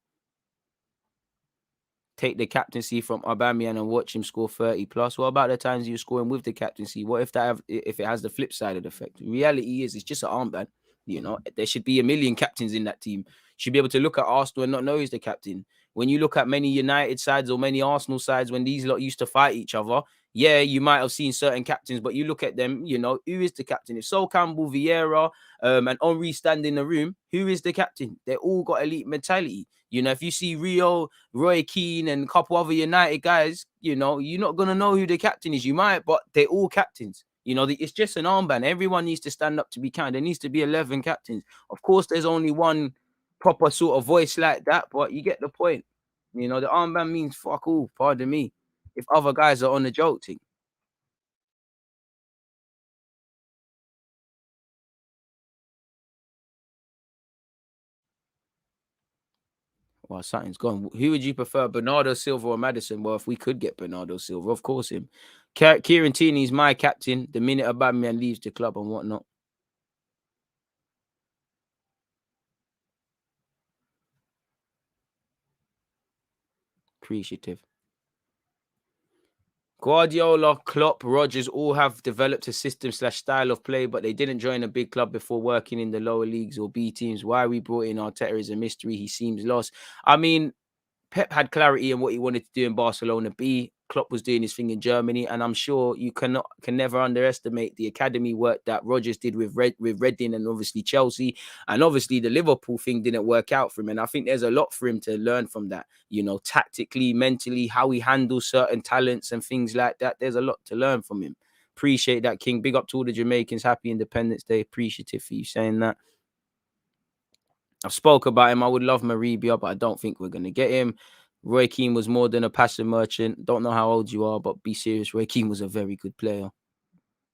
Take the captaincy from Aubameyang and watch him score 30 plus. What about the times you're scoring with the captaincy? What if if it has the flip side of the effect? The reality is, it's just an armband. You know, there should be a million captains in that team. Should be able to look at Arsenal and not know he's the captain. When you look at many United sides or many Arsenal sides, when these lot used to fight each other, Yeah, you might have seen certain captains, but you look at them, you know, who is the captain? If Sol Campbell, Vieira, and Henri stand in the room, who is the captain? They all got elite mentality. You know, if you see Rio, Roy Keane, and a couple other United guys, you know, you're not gonna know who the captain is. You might, but they're all captains. You know, it's just an armband. Everyone needs to stand up to be counted. There needs to be 11 captains. Of course, there's only one proper sort of voice like that, but you get the point. You know, the armband means fuck all, pardon me. If other guys are on the joke team. Well, something's gone. Who would you prefer, Bernardo Silva or Maddison? Well, if we could get Bernardo Silva, of course him. Kieran Tierney's my captain. The minute Aubameyang leaves the club and whatnot, appreciative. Guardiola, Klopp, Rodgers all have developed a system slash style of play, but they didn't join a big club before working in the lower leagues or B teams. Why we brought in Arteta is a mystery. He seems lost. I mean, Pep had clarity in what he wanted to do in Barcelona B. Klopp was doing his thing in Germany, and I'm sure you can never underestimate the academy work that Rodgers did with Reading and obviously Chelsea, and obviously the Liverpool thing didn't work out for him. And I think there's a lot for him to learn from that. You know, tactically, mentally, how he handles certain talents and things like that. There's a lot to learn from him. Appreciate that, King. Big up to all the Jamaicans. Happy Independence Day. Appreciative for you saying that. I've spoke about him. I would love Maribia, but I don't think we're going to get him. Roy Keane was more than a passion merchant. Don't know how old you are, but be serious. Roy Keane was a very good player.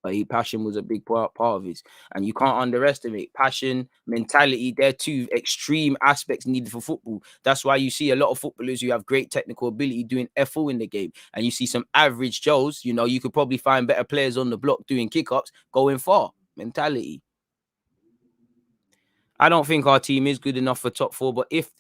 But passion was a big part of his. And you can't underestimate passion, mentality. They're two extreme aspects needed for football. That's why you see a lot of footballers who have great technical ability doing FO in the game. And you see some average Joes, you know, you could probably find better players on the block doing kick-ups, going far. Mentality. I don't think our team is good enough for top four, but ifs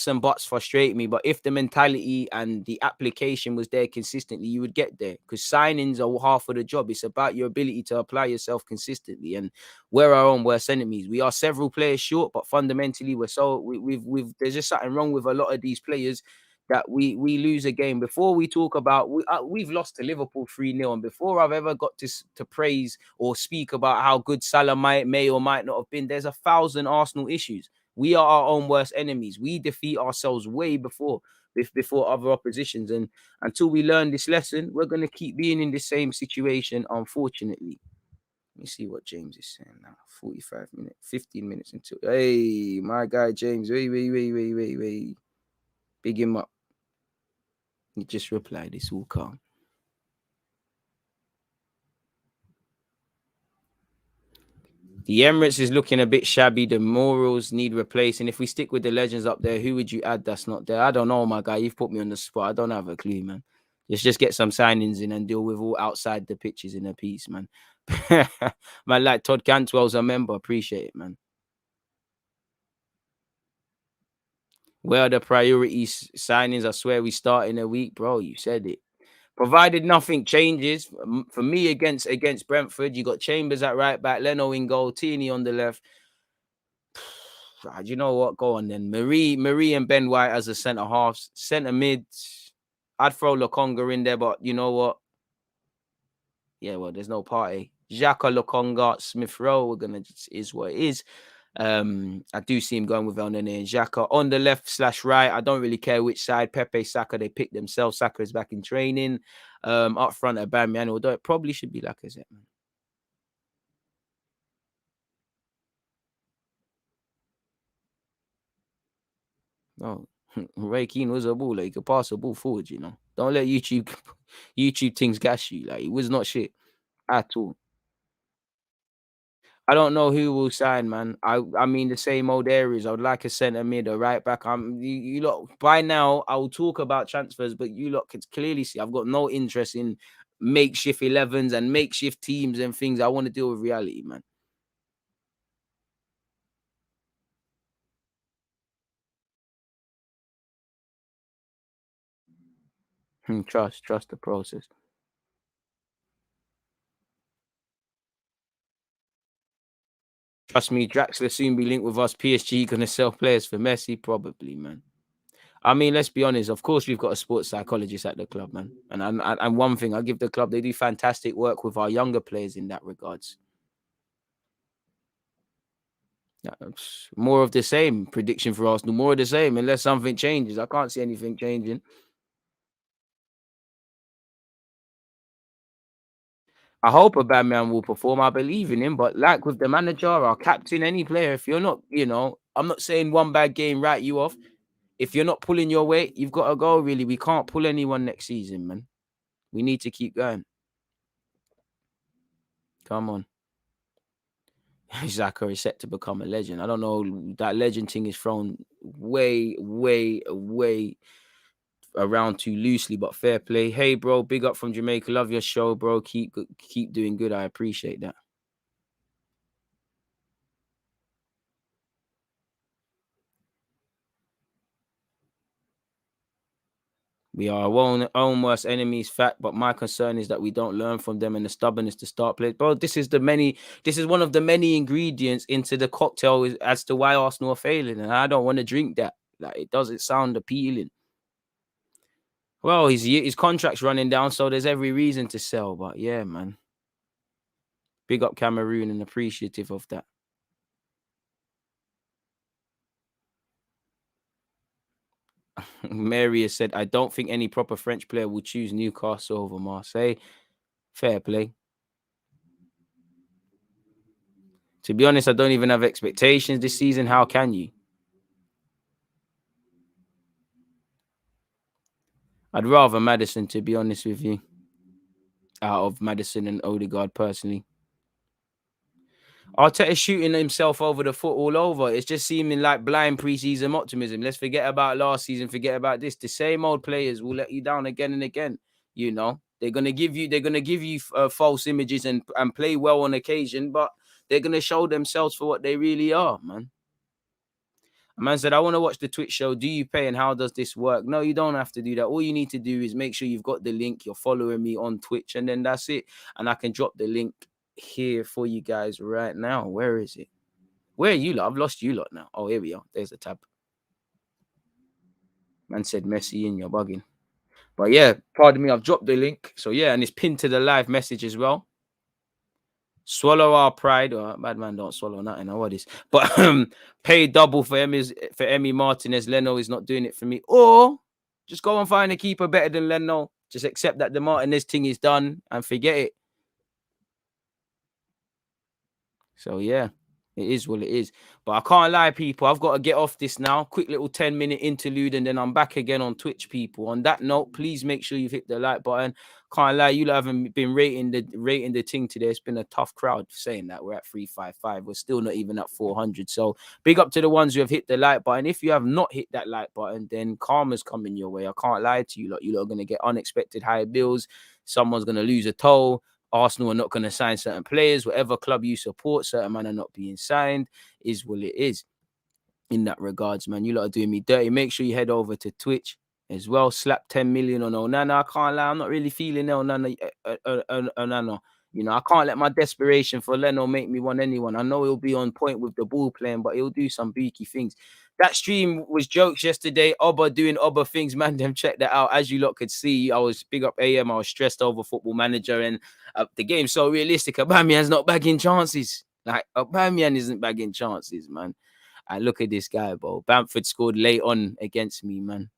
and buts frustrate me. But if the mentality and the application was there consistently, you would get there. Because signings are half of the job. It's about your ability to apply yourself consistently. And we're our own worst enemies. We are several players short, but fundamentally, we've there's just something wrong with a lot of these players that we lose a game. Before we talk about we've lost to Liverpool 3-0, and before I've ever got to praise or speak about how good Salah may or might not have been, there's 1,000 Arsenal issues. We are our own worst enemies. We defeat ourselves way before other oppositions, and until we learn this lesson, we're going to keep being in the same situation, unfortunately. Let me see what James is saying now. 45 minutes, 15 minutes until. Hey, my guy James. Wait. Big him up. He just replied, it's all calm. The Emirates is looking a bit shabby. The morals need replacing. If we stick with the legends up there, who would you add that's not there? I don't know, my guy. You've put me on the spot. I don't have a clue, man. Let's just get some signings in and deal with all outside the pitches in a piece, man. Man, like Todd Cantwell's a member. Appreciate it, man. Where are the priorities signings? I swear we start in a week, bro. You said it. Provided nothing changes for me against Brentford, you got Chambers at right back, Leno in goal, Tierney on the left. You know what? Go on then. Marie and Ben White as a centre halves, centre mid. I'd throw Lokonga in there, but you know what? Yeah, well, there's no party. Xhaka, Lokonga, Smith Rowe. We're gonna is what it is. I do see him going with El Nene and Xhaka on the left / right. I don't really care which side. Pepe, Saka, they pick themselves. Saka is back in training. Up front, Aubameyang, although it probably should be Lacazette, man. No, Ray Keane was a baller. He could pass the ball forward, you know. Don't let YouTube things gas you. Like, he was not shit at all. I don't know who will sign, man. I mean the same old areas. I would like a centre mid, a right back. You lot by now. I will talk about transfers, but you lot can clearly see I've got no interest in makeshift 11s and makeshift teams and things. I want to deal with reality, man. Trust the process. Trust me, Draxler soon be linked with us. PSG gonna sell players for Messi, probably, man. I mean, let's be honest. Of course, we've got a sports psychologist at the club, man. And one thing I give the club, they do fantastic work with our younger players in that regards. More of the same. Prediction for Arsenal, more of the same. Unless something changes, I can't see anything changing. I hope Aubameyang will perform. I believe in him, but like with the manager or captain, any player, if you're not, I'm not saying one bad game write you off. If you're not pulling your weight, you've got to go. Really, we can't pull anyone next season, man. We need to keep going. Come on. Xhaka is set to become a legend. I don't know. That legend thing is thrown way, way, way around too loosely, but fair play. Hey, bro, big up from Jamaica. Love your show, bro. Keep doing good. I appreciate that. We are our own worst enemies, fact, but my concern is that we don't learn from them and the stubbornness to start players. Bro, this is one of the many ingredients into the cocktail as to why Arsenal are failing, and I don't want to drink that. Like, it doesn't sound appealing. Well, his contract's running down, so there's every reason to sell. But yeah, man. Big up Cameroon and appreciative of that. Mary has said, I don't think any proper French player will choose Newcastle over Marseille. Fair play. To be honest, I don't even have expectations this season. How can you? I'd rather Maddison, to be honest with you, out of Maddison and Odegaard personally. Arteta's shooting himself over the foot all over. It's just seeming like blind preseason optimism. Let's forget about last season, forget about this. The same old players will let you down again and again. They're gonna give you false images and play well on occasion, but they're gonna show themselves for what they really are, man. A man said, I want to watch the Twitch show. Do you pay and how does this work? No, you don't have to do that. All you need to do is make sure you've got the link. You're following me on Twitch, and then that's it. And I can drop the link here for you guys right now. Where is it? Where are you lot? I've lost you lot now. Oh, here we are. There's the tab. Man said Messi in, you're bugging. But yeah, pardon me, I've dropped the link. So yeah, and it's pinned to the live message as well. Swallow our pride. Bad man don't swallow nothing. What is? But pay double for Emi Martinez. Leno is not doing it for me. Or just go and find a keeper better than Leno. Just accept that the Martinez thing is done and forget it. So yeah, it is what it is. But I can't lie, people. I've got to get off this now. Quick little 10-minute interlude, and then I'm back again on Twitch, people. On that note, please make sure you've hit the like button. Can't lie, you haven't been rating the thing today. It's been a tough crowd saying that. We're at 355. We're still not even at 400. So big up to the ones who have hit the like button. If you have not hit that like button, then karma's coming your way. I can't lie to you. You lot are going to get unexpected high bills. Someone's going to lose a toe. Arsenal are not going to sign certain players. Whatever club you support, certain men are not being signed. Is what it is. In that regards, man, you lot are doing me dirty. Make sure you head over to Twitch as well. Slap 10 million on Onana. I can't lie, I'm not really feeling Onana. I can't let my desperation for Leno make me want anyone. I know he'll be on point with the ball playing, but he'll do some beaky things. That stream was jokes yesterday. Oba doing Oba things, man. Them check that out. As you lot could see, I was big up AM. I was stressed over Football Manager, and the game's so realistic. Aubameyang's not bagging chances. Like, Aubameyang isn't bagging chances, man. And look at this guy, bro. Bamford scored late on against me, man.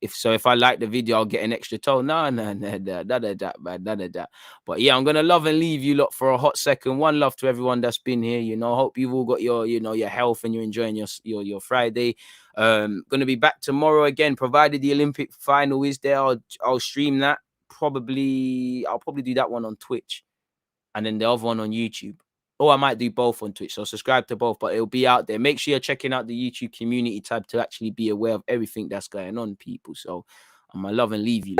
If I like the video, I'll get an extra toe. None of that. But yeah, I'm gonna love and leave you lot for a hot second. One love to everyone that's been here. Hope you've all got your health and you're enjoying your Friday. Gonna be back tomorrow again, provided the Olympic final is there. I'll stream that. I'll probably do that one on Twitch, and then the other one on YouTube. Or I might do both on Twitch. So subscribe to both, but it'll be out there. Make sure you're checking out the YouTube community tab to actually be aware of everything that's going on, people. So I'm going to love and leave you.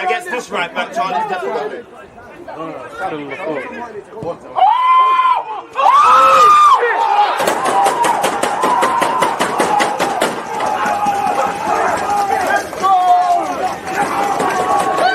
Against this right back, Charlie.